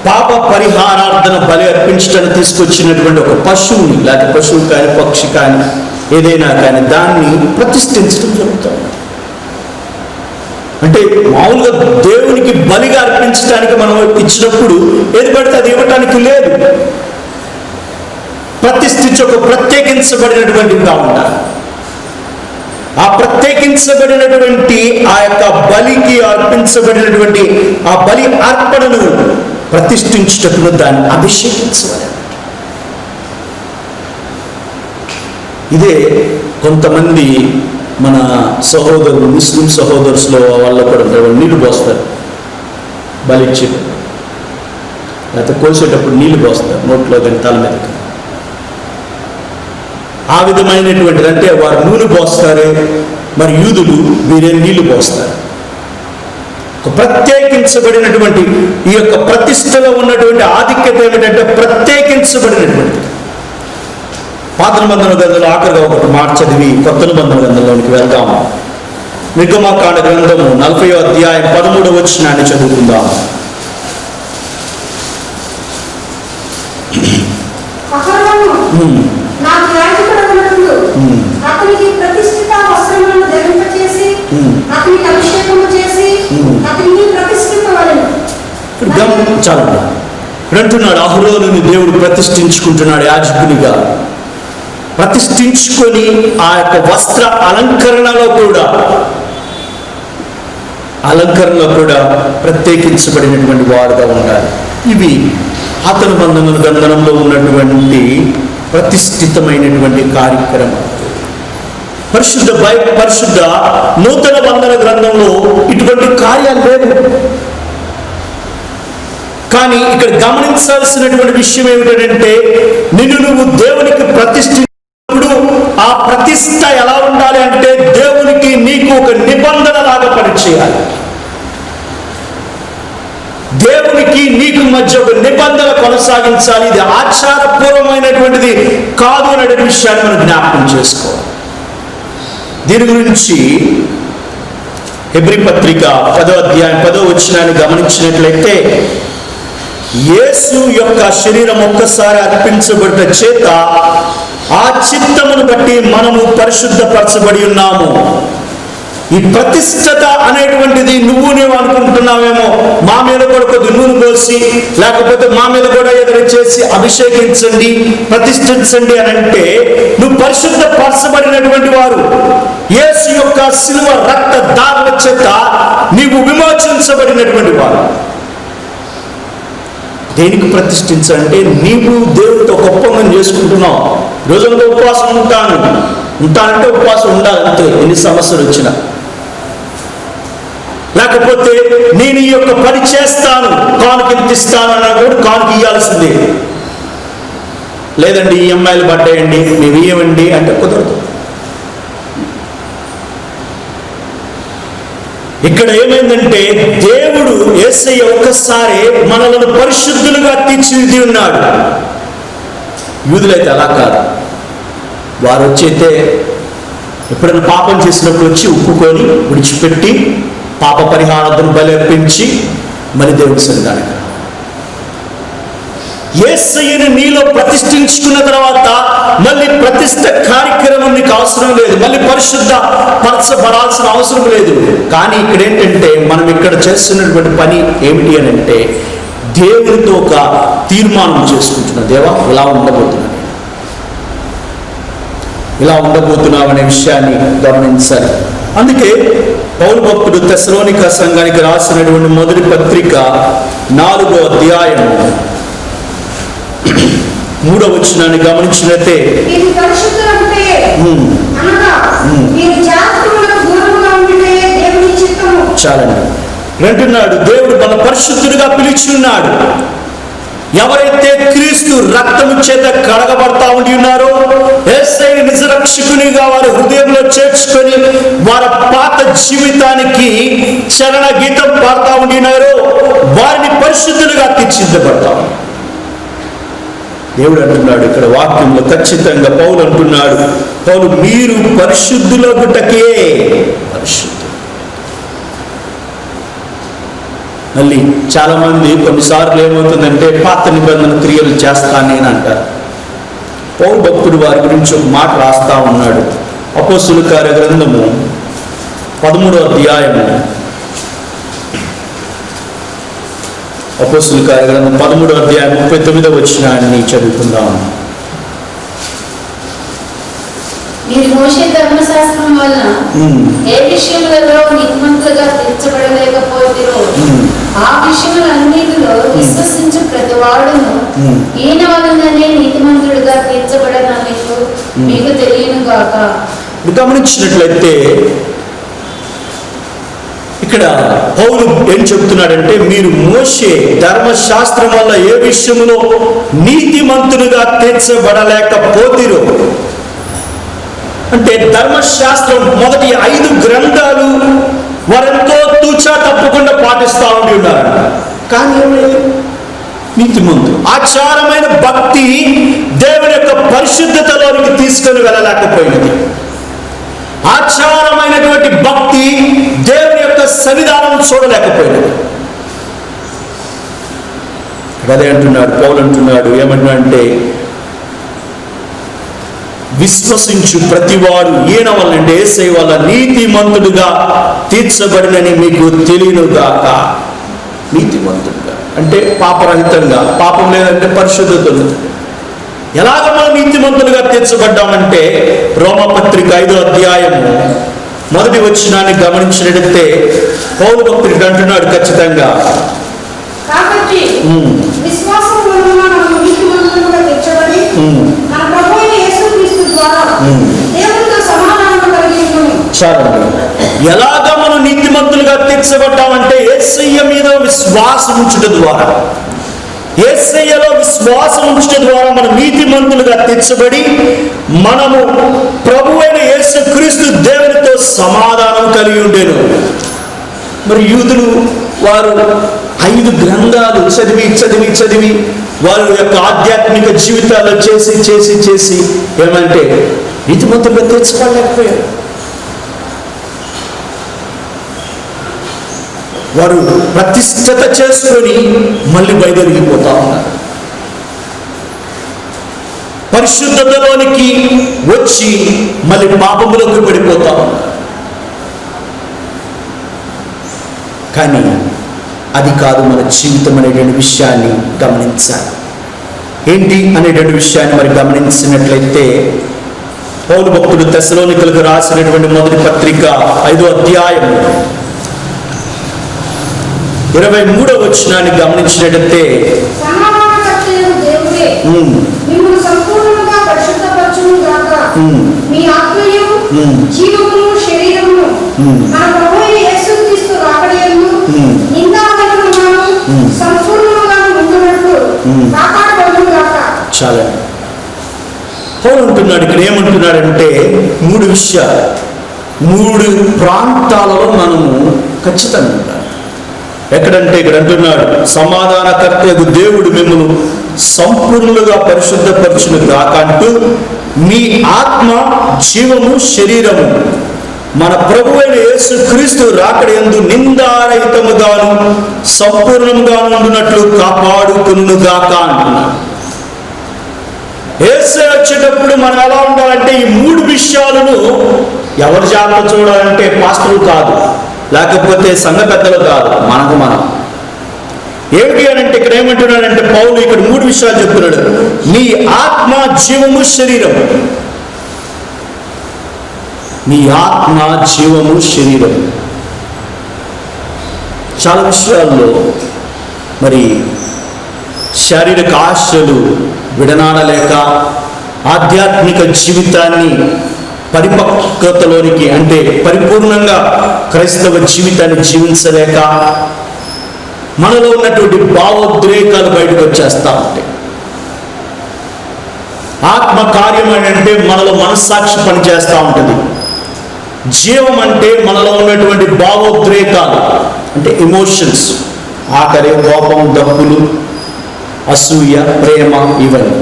పాప పరిహారార్థన బలి అర్పించడానికి తీసుకొచ్చినటువంటి ఒక పశువుని, లేకపోతే పశువు కానీ పక్షి కానీ ఏదైనా కానీ దాన్ని ప్రతిష్ఠించడం జరుగుతుంది. అంటే మామూలుగా దేవునికి బలిగా అర్పించడానికి మనం ఇచ్చినప్పుడు ఏది పడితే అది ఇవ్వటానికి లేదు. ప్రతిష్ఠించి ఒక ప్రత్యేకించబడినటువంటిగా ఉంటారు. ఆ ప్రత్యేకించబడినటువంటి ఆ యొక్క బలికి అర్పించబడినటువంటి ఆ బలి అర్పణను ప్రతిష్ఠించుటకు దాన్ని అభిషేకించవాలి. ఇదే కొంతమంది మన సహోదరులు ముస్లిం సహోదరులో వాళ్ళ కూడా ఉంటారు. వాళ్ళు నీళ్లు పోస్తారు బలిచ్చేటప్పుడు, లేకపోతే కోసేటప్పుడు నీళ్లు పోస్తారు నోట్లో కానీ తల మీదకి. ఆ విధమైనటువంటిది, అంటే వారు నూనె పోస్తారు, మరి యూదులు వీరే నీళ్లు పోస్తారు. ఒక ప్రత్యేకించబడినటువంటి ఈ యొక్క ప్రతిష్టలో ఉన్నటువంటి ఆధిక్యత ఏమిటంటే ప్రత్యేకించబడినటువంటి. పాత నిబంధన గ్రంథంలో ఆఖరిగా ఒకటి మాట చదివి కొత్త నిబంధన గ్రంథంలోనికి వెళ్దాము. నిర్గమకాండ గ్రంథము 40వ అధ్యాయం 13వ వచనాన్ని చదువుకుందాము. నాకు యాజకుడగునట్లు అతనికి ప్రతిష్ఠిత వస్త్రములను ధరింపచేసి అతనికి అభిషేకము చేసి అతనికి ప్రతిష్ఠింపవలెను. చాలు అంటున్నాడు, అహరోనుని దేవుడు ప్రతిష్ఠించుకుంటున్నాడు యాజకునిగా. ప్రతిష్ఠించుకొని ఆ యొక్క వస్త్ర అలంకరణలో కూడా ప్రత్యేకించబడినటువంటి వాడుగా ఉండాలి. ఇవి పాత నిబంధన గ్రంథంలో ఉన్నటువంటి ప్రతిష్ఠితమైనటువంటి కార్యక్రమం. పరిశుద్ధ నూతన బంధన గ్రంథంలో ఇటువంటి కార్యాలు లేవు. కానీ ఇక్కడ గమనించాల్సినటువంటి విషయం ఏమిటంటే, నిన్ను నువ్వు దేవునికి ప్రతిష్ఠించినప్పుడు ఆ ప్రతిష్ఠ ఎలా ఉండాలి అంటే దేవునికి నీకు ఒక నిబంధన లాగా పనిచేయాలి. దేవునికి నీకు మధ్య ఒక నిబంధన కొనసాగించాలి. ఇది ఆచారపూర్వమైనటువంటిది కాదు అనే విషయాన్ని మనం జ్ఞాపకం చేసుకోవాలి. దీని గురించి హెబ్రీ పత్రిక 10వ అధ్యాయం 10వ వచనాన్ని గమనించినట్లయితే, యేసు యొక్క శరీరం ఒక్కసారి అర్పించబడ్డ చేత ఆ చిత్తమును బట్టి మనము పరిశుద్ధపరచబడి ఉన్నాము. ఈ ప్రతిష్టత అనేటువంటిది నువ్వు అనుకుంటున్నావేమో, మా మీద కూడా కొద్ది నూనె పోసి, లేకపోతే మా మీద కూడా ఏదైనా చేసి అభిషేకించండి, ప్రతిష్ఠించండి అని అంటే, నువ్వు పరిశుద్ధపరచబడినటువంటి వారు. యేసు యొక్క శిలువ రక్త దారుల చేత నీవు విమోచించబడినటువంటి వారు. దేనికి ప్రతిష్ఠించంటే, నీవు దేవుడితో ఒక ఒప్పందం చేసుకుంటున్నావు. రోజంతా ఉపవాసం ఉంటానంటే ఉపవాసం ఉండాలి అంతే, ఎన్ని సమస్యలు వచ్చినా. లేకపోతే నేను ఈ యొక్క పని చేస్తాను, కానుక ఎంత ఇస్తాను అన్నా కూడా కానుక ఇవ్వాల్సిందే. లేదండి ఈఎంఐలు పడ్డాయండి మేము ఇవ్వండి అంటే కుదరదు. ఇక్కడ ఏమైందంటే, దేవుడు యేసయ్య ఒక్కసారి మనలను పరిశుద్ధులుగా తీర్చిదిద్ది ఉన్నాడు. యూదులైతే అలా కాదు. వారు వచ్చైతే ఎప్పుడైనా పాపం చేసినప్పుడు వచ్చి ఉప్పుకొని విడిచిపెట్టి పాప పరిహారార్థం బలర్పించి మళ్ళీ దేవుడి సన్నిధానికి. యేసయ్యను నీలో ప్రతిష్ఠించుకున్న తర్వాత మళ్ళీ ప్రతిష్ఠ కార్యక్రమం నీకు అవసరం లేదు, మళ్ళీ పరిశుద్ధ పరచబడాల్సిన అవసరం లేదు. కానీ ఇక్కడ ఏంటంటే, మనం ఇక్కడ చేస్తున్నటువంటి పని ఏమిటి అని అంటే, దేవునితో ఒక తీర్మానం చేసుకుంటున్నా. దేవా ఇలా ఉండబోతున్నావు అనే విషయాన్ని గమనించాలి. అందుకే పౌలు భక్తుడు తెస్సలోనిక సంఘానికి రాసినటువంటి మొదటి పత్రిక 4వ అధ్యాయం 3వ వచనాన్ని గమనించినట్లయితే, చాలండి అంటున్నాడు, దేవుడు మన పరిశుద్ధుడిగా పిలిచి ఉన్నాడు. ఎవరైతే క్రీస్తు రక్తము చేత కడగబడతా ఉండి ఉన్నారో, యేసయ్య నిజ రక్షకునిగా వారి హృదయంలో చేర్చుకొని వారి పాత జీవితానికి చరణ గీతం పాడుతూ ఉండినారో, వారిని పరిశుద్ధులుగా తీర్చిదిద్దబడతాం. దేవుడు అంటున్నాడు ఇక్కడ వాక్యంలో ఖచ్చితంగా. పౌలు అంటున్నాడు, పౌలు మీరు పరిశుద్ధులగుటకే పరిశుద్ధులు. మళ్ళీ చాలా మంది కొన్నిసార్లు ఏమవుతుందంటే, పాత నిబంధన క్రియలు చేస్తానని అంటారు. పౌలు భక్తుడు వారి గురించి ఒక మాట రాస్తా ఉన్నాడు. అపోస్తుల కార్య గ్రంథము 13వ అధ్యాయము, అపోస్తుల కార్య గ్రంథం 13వ అధ్యాయం 39వ వచనాన్ని చదువుకుందాం. మీరు మోషే ధర్మశాస్త్రం వలన ఏ విషయములలో నీతిమంతులుగా తీర్చబడలేకపోతిరో ఆ విషయములన్నిటిలో విశ్వసించు ప్రతి వాడును ఈయన వలననే నీతిమంతుడుగా తీర్చబడనట్లు మీకు తెలియను గాక. గమనించినట్లయితే ఇక్కడ పౌలు ఏం చెప్తున్నాడంటే, మీరు మోషే ధర్మశాస్త్రం వల్ల ఏ విషయంలో నీతిమంతులుగా తీర్చబడలేకపోతిరో, అంటే ధర్మశాస్త్రం మొదటి 5 గ్రంథాలు వారెంతో తూచా తప్పకుండా పాటిస్తూ ఉండి ఉన్నారు. కానీ నీతిమంతులు ఆచారమైన భక్తి దేవుని యొక్క పరిశుద్ధతలోనికి తీసుకొని వెళ్ళలేకపోయినది. ఆచారమైనటువంటి భక్తి దేవుని యొక్క సన్నిధానం చూడలేకపోయినది. అదే అంటున్నాడు పౌలు, అంటున్నాడు ఏమంటున్నాడంటే, విశ్వసించు ప్రతివాడు ఈయన వల్ల, అంటే యేసయ్య వల్ల నీతిమంతుడుగా తీర్చబడినని మీకు తెలియనుగాక. నీతిమంతుడుగా అంటే పాపరహితంగా, పాపం లేదంటే పరిశుద్ధతలు. ఎలాగ మనం నీతిమంతులుగా తీర్చబడ్డామంటే, రోమపత్రిక 5వ అధ్యాయము 1వ వచనాన్ని గమనించినట్లయితే పౌలు భక్తుడు అంటున్నాడు ఖచ్చితంగా, కాబట్టి విశ్వాసం మూలముగా మనము నీతిమంతులుగా తీర్చబడి మన ప్రభువైన యేసుక్రీస్తు ద్వారా దేవునితో సమాధానం కలిగి ఉన్నాము. చాలండి. ఎలాగ మనం నీతిమంతులుగా తీర్చబడ్డామంటే యేసయ్య మీద విశ్వాసం ఉంచుట ద్వారా, యేసయ్యలో విశ్వాసం ఉంచుట ద్వారా మనం నీతిమంతులుగా తీర్చబడి మనము ప్రభువైన యేసుక్రీస్తు దేవునితో సమాధానం కలిగి ఉండేను. మరి యూదులు వారు 5 గ్రంథాలు చదివి వారి యొక్క ఆధ్యాత్మిక జీవితాల్లో చేసి ఏమంటే నీతిమంతులుగా తీర్చబడలేకపోయారు. వారు ప్రతిష్టత చేసుకొని మళ్ళీ బయలుదేరిపోతా ఉన్నారు. పరిశుద్ధతలోనికి వచ్చి మళ్ళీ పాపములోకి పడిపోతా ఉన్నారు. కానీ అది కాదు మన జీవితం అనేటువంటి విషయాన్ని గమనించాలి. ఏంటి అనేటువంటి విషయాన్ని మరి గమనించినట్లయితే, పౌలు భక్తుడు తెస్సలోనికలకు రాసినటువంటి మొదటి పత్రిక 5వ అధ్యాయం 23వ వచనాన్ని గమనించినట్లయితే, సమాధానకర్తయగు దేవుడే మిమ్మల్ని సంపూర్ణంగా పరిశుద్ధపరచును గాక. మీ ఆత్మయు జీవమును శరీరమును మన ప్రభువైన యేసుక్రీస్తు రాకడయందు నిందారహితముగాను సంపూర్ణముగాను ఉండునట్లు కాపాడబడును గాక. చాలా పౌలు అంటున్నాడు ఇక్కడ, ఏమంటున్నాడంటే 3 విషయాలు, 3 ప్రాంతాలలో మనము ఖచ్చితంగా ఉండాలి. ఎక్కడంటే ఇక్కడ అంటున్నాడు, సమాధానకర్తయగు దేవుడు మిమ్మల్ని సంపూర్ణులుగా పరిశుద్ధపరచును గాక అంటూ, మీ ఆత్మ జీవము శరీరము మన ప్రభువైన యేసుక్రీస్తు రాకడయందు నిందారహితముగాను సంపూర్ణముగాను ఉండునట్లు కాపాడుకొనును గాక అంటున్నాడు. యేసు వచ్చేటప్పుడు మనం ఎలా ఉండాలంటే, ఈ 3 విషయాలను ఎవరి జాగ్రత్త చూడాలంటే పాస్టర్లు కాదు, లేకపోతే సంఘ పెద్దలు కాదు, మనం ఏమిటి అని అంటే ఇక్కడ ఏమంటున్నాడంటే పౌలు ఇక్కడ 3 విషయాలు చెప్తున్నాడు. నీ ఆత్మ జీవము శరీరం, నీ ఆత్మ జీవము శరీరం. చాలా విషయాల్లో మరి శారీరక ఆశలు విడనాడలేక ఆధ్యాత్మిక జీవితాన్ని పరిపక్వతలోనికి, అంటే పరిపూర్ణంగా క్రైస్తవ జీవితాన్ని జీవించలేక మనలో ఉన్నటువంటి భావోద్రేకాలు బయటకు వచ్చేస్తూ ఉంటాయి. ఆత్మ కార్యం అంటే మనలో మనస్సాక్షి పనిచేస్తూ ఉంటుంది. జీవం అంటే మనలో ఉన్నటువంటి భావోద్రేకాలు, అంటే ఎమోషన్స్, ఆఖరి కోపం, దప్పులు, అసూయ, ప్రేమ, ఇవన్నీ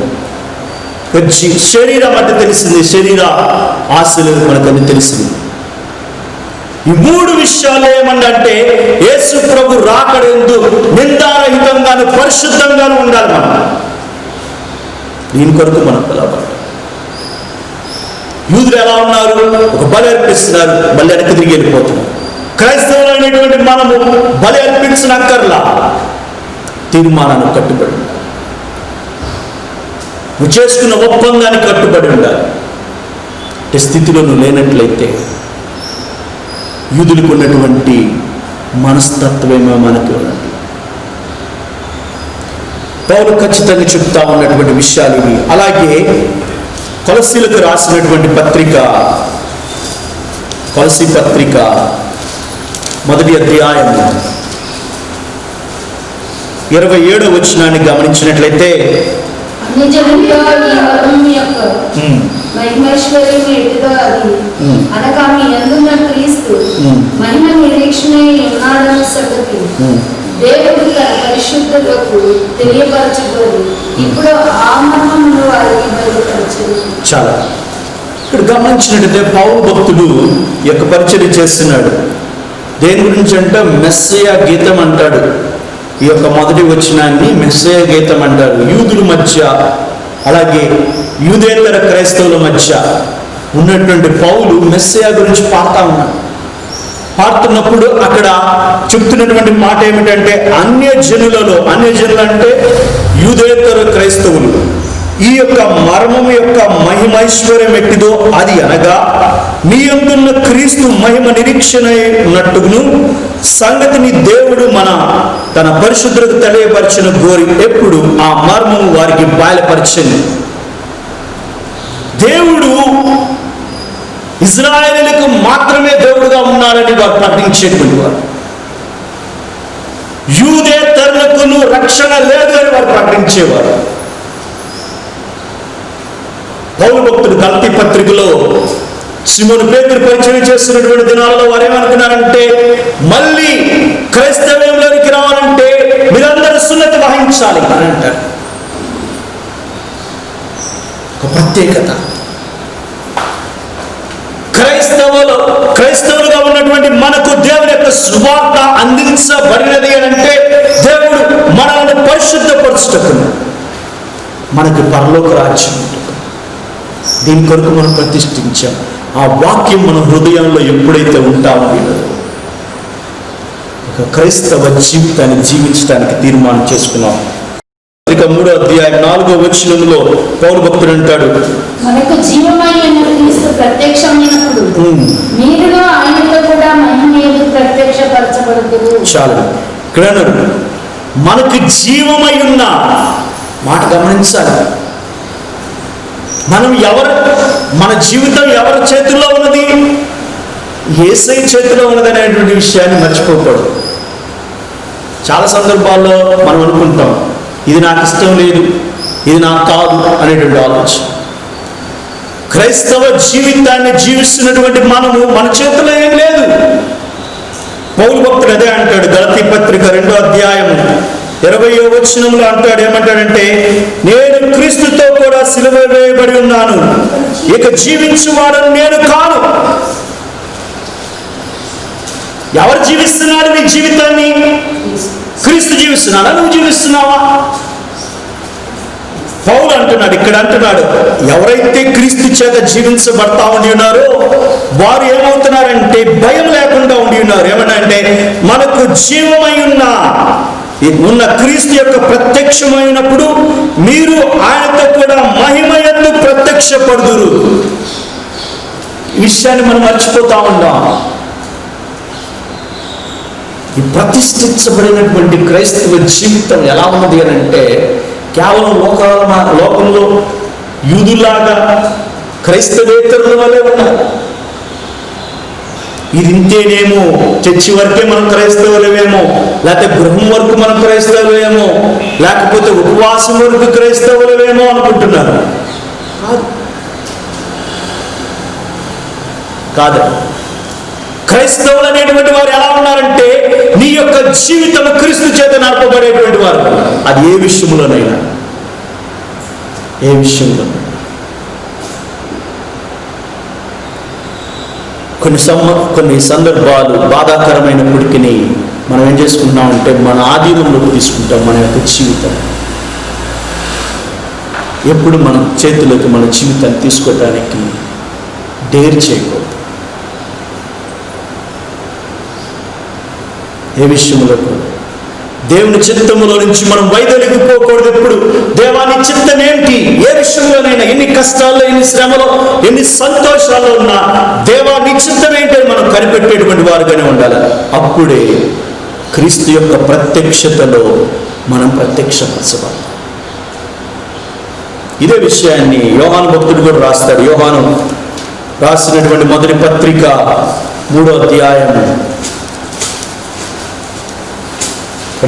వచ్చి శరీరం అంటే తెలిసింది, శరీర ఆశలు మనకన్నీ తెలిసింది. ఈ 3 విషయాలు ఏమంటే యేసు ప్రభు రాకడెందు నిందారహితంగాను పరిశుద్ధంగాను ఉండాలి. మనం దీని కొరకు మనం పిలవబడ్డాం. యూదులు ఎలా ఉన్నారు? ఒక బలి అర్పిస్తున్నారు, బలి వెనక్కి తిరిగి వెళ్ళిపోతున్నారు. క్రైస్తవులు అనేటువంటి మనము బలి అర్పించనక్కర్లా, తీర్మానాన్ని కట్టుబడి ఉండాలి. నువ్వు చేసుకున్న ఒప్పందానికి కట్టుబడి ఉండాలి. స్థితిలో నువ్వు లేనట్లయితే యూదులకు ఉన్నటువంటి మనస్తత్వమేమో మనకి ఉన్నది. పౌలు ఖచ్చితంగా చెప్తా ఉన్నటువంటి విషయాలు ఇవి. అలాగే కొలసీలకు రాసినటువంటి పత్రిక, కొలసీ పత్రిక 1వ అధ్యాయం 27వ వచనాన్ని గమనించినట్లయితే, అన్ని జనుల్లో ఈ వరం యొక్క మహిమైశ్వర్యం ఎటుదో అది అనగా మీ యందున్న క్రీస్తు మహిమ నిరీక్షణ ఉన్నాడన్న సంగతి దేవుడు తన పరిశుద్ధులకు తెలియపరచబోదు ఇప్పుడు ఆ మర్మమును వారికి బయలుపరచదు. చాలా ఇక్కడ గమనించినట్లయితే పౌలు భక్తుడు ఈ యొక్క పరిచర్య చేస్తున్నాడు. దేని గురించి అంటే మెస్సయ గీతం అంటాడు. ఈ యొక్క మొదటి వచనాన్ని మెస్సయ గీతం అంటారు. యూదుల మధ్య అలాగే యూదేతర క్రైస్తవుల మధ్య ఉన్నటువంటి పౌలు మెస్సయ గురించి పాడుతూ ఉన్నాడు. పాడుతున్నప్పుడు అక్కడ చెప్తున్నటువంటి మాట ఏమిటంటే, అన్యజనులలో, అన్యజనులు అంటే యూదేతర క్రైస్తవులు, ఈ యొక్క మర్మం యొక్క మహిమైశ్వర్యం ఎట్టిదో అది అనగా మీ యందున్న క్రీస్తు మహిమ నిరీక్షణ ఉన్నట్టును సంగతిని దేవుడు తన పరిశుద్ధులకు తెలియపరిచిన గోరి ఎప్పుడు ఆ మర్మం వారికి బయలుపరిచింది. దేవుడు ఇశ్రాయేలులకు మాత్రమే దేవుడుగా ఉన్నాడని వారు ప్రకటించేటువంటి వారు, యూదేతరులకు రక్షణ లేదు అని వారు ప్రకటించేవారు. పౌలు భక్తుడు గలతీ పత్రికలో సిమోను పేతురు పరిచయం చేస్తున్నటువంటి దినాలలో వారు ఏమనుకున్నారంటే, మళ్ళీ క్రైస్తవ్యంలోనికి రావాలంటే మీరందరూ సున్నతి వహించాలి అని అంటారు. ఒక ప్రత్యేకత. క్రైస్తవులుగా ఉన్నటువంటి మనకు దేవుని యొక్క సువార్త అందించబడినది అని అంటే, దేవుడు మనల్ని పరిశుద్ధపరచుటకు మనకి పరలోక రాజ్యం ఉంటుంది. దీని కొరకు మనం ప్రతిష్ఠించాం. ఆ వాక్యం మన హృదయంలో ఎప్పుడైతే ఉంటామో ఒక క్రైస్తవ జీవితాన్ని జీవించడానికి తీర్మానం చేసుకున్నాం. 3వ అధ్యాయం 4వ వచనంలో పౌలు భక్తుడు అంటాడు, మనకు జీవమైన క్రీస్తు ప్రత్యక్షమైనప్పుడు మీరుగా ఆయనతో కూడా మహిమయందు ప్రత్యక్షపరచబడుదురు. చాలు ఇక్కడ అన్నాడు, మనకు జీవమై ఉన్న మాట గమనించాలి. మన జీవితం ఎవరి చేతుల్లో ఉన్నది? యేసయ్య చేతిలో ఉన్నది అనేటువంటి విషయాన్ని మర్చిపోకూడదు. చాలా సందర్భాల్లో మనం అనుకుంటాం, ఇది నాకు ఇష్టం లేదు, ఇది నాకు కాదు అనేటువంటి ఆలోచన. క్రైస్తవ జీవితాన్ని జీవిస్తున్నటువంటి మన చేతిలో ఏం లేదు. పౌలు భక్తుడు అదే అంటాడు. గలతీ పత్రిక 2వ అధ్యాయం 20వ వచనంలో అంటాడు, ఏమంటాడంటే, నేను క్రీస్తుతో కూడా సిలువ వేయబడి ఉన్నాను, ఇక జీవించువాడని నేను కాను. ఎవరు జీవిస్తున్నాడు నీ జీవితాన్ని? క్రీస్తు జీవిస్తున్నాడా? నువ్వు జీవిస్తున్నావా? పౌలు అంటున్నాడు, ఇక్కడ అంటున్నాడు, ఎవరైతే క్రీస్తు చేత జీవించబడతా ఉండి ఉన్నారో వారు ఏమవుతున్నారంటే భయం లేకుండా ఉండి ఉన్నారు. ఏమనంటే, మనకు జీవమై ఉన్న క్రీస్తు యొక్క ప్రత్యక్షమైనప్పుడు మీరు ఆయనతో కూడా మహిమయందు ప్రత్యక్షపడుదురు. ఈ విషయాన్ని మనం మర్చిపోతా ఉన్నాం. ఈ ప్రతిష్ఠించబడినటువంటి క్రైస్తవ జీవితం ఎలా ఉన్నది అని అంటే, కేవలం లోకంలో యూదులాగా క్రైస్తవేతరుల వల్లే ఉన్నారు. ఇది ఇంతేనేమో, చర్చి వరకే మనం క్రైస్తవులమేమో, లేకపోతే గృహం వరకు మనం క్రైస్తవులేమో, లేకపోతే ఉపవాసం వరకు క్రైస్తవులమేమో అనుకుంటున్నారు. కాదు. క్రైస్తవులు అనేటువంటి వారు ఎలా ఉన్నారంటే, నీ యొక్క జీవితం క్రీస్తు చేత నడపబడేటువంటి వారు. అది ఏ విషయంలోనైనా, ఏ విషయంలో. కొన్ని సందర్భాలు బాధాకరమైనప్పటికీ మనం ఏం చేసుకుంటామంటే, మన ఆధీనంలోకి తీసుకుంటాం మన యొక్క జీవితం. ఎప్పుడు మన చేతిలోకి మన జీవితాన్ని తీసుకోవటానికి డేర్ చేయకూడదు. ఏ విషయంలో దేవుని చిత్తములో నుంచి మనం వైదొలిగిపోకూడదు. ఎప్పుడు దేవాని చిత్తం ఏంటి? ఏ విషయంలోనైనా, ఎన్ని కష్టాల్లో, ఎన్ని శ్రమలో, ఎన్ని సంతోషాల్లో ఉన్నా దేవాని చిత్తం ఏంటని మనం కనిపెట్టేటువంటి వారుగానే ఉండాలి. అప్పుడే క్రీస్తు యొక్క ప్రత్యక్షతలో మనం ప్రత్యక్షపరచబడతాం. ఇదే విషయాన్ని యోహాను భక్తుడు కూడా రాస్తాడు. యోహాను రాసినటువంటి మొదటి పత్రిక 3వ అధ్యాయం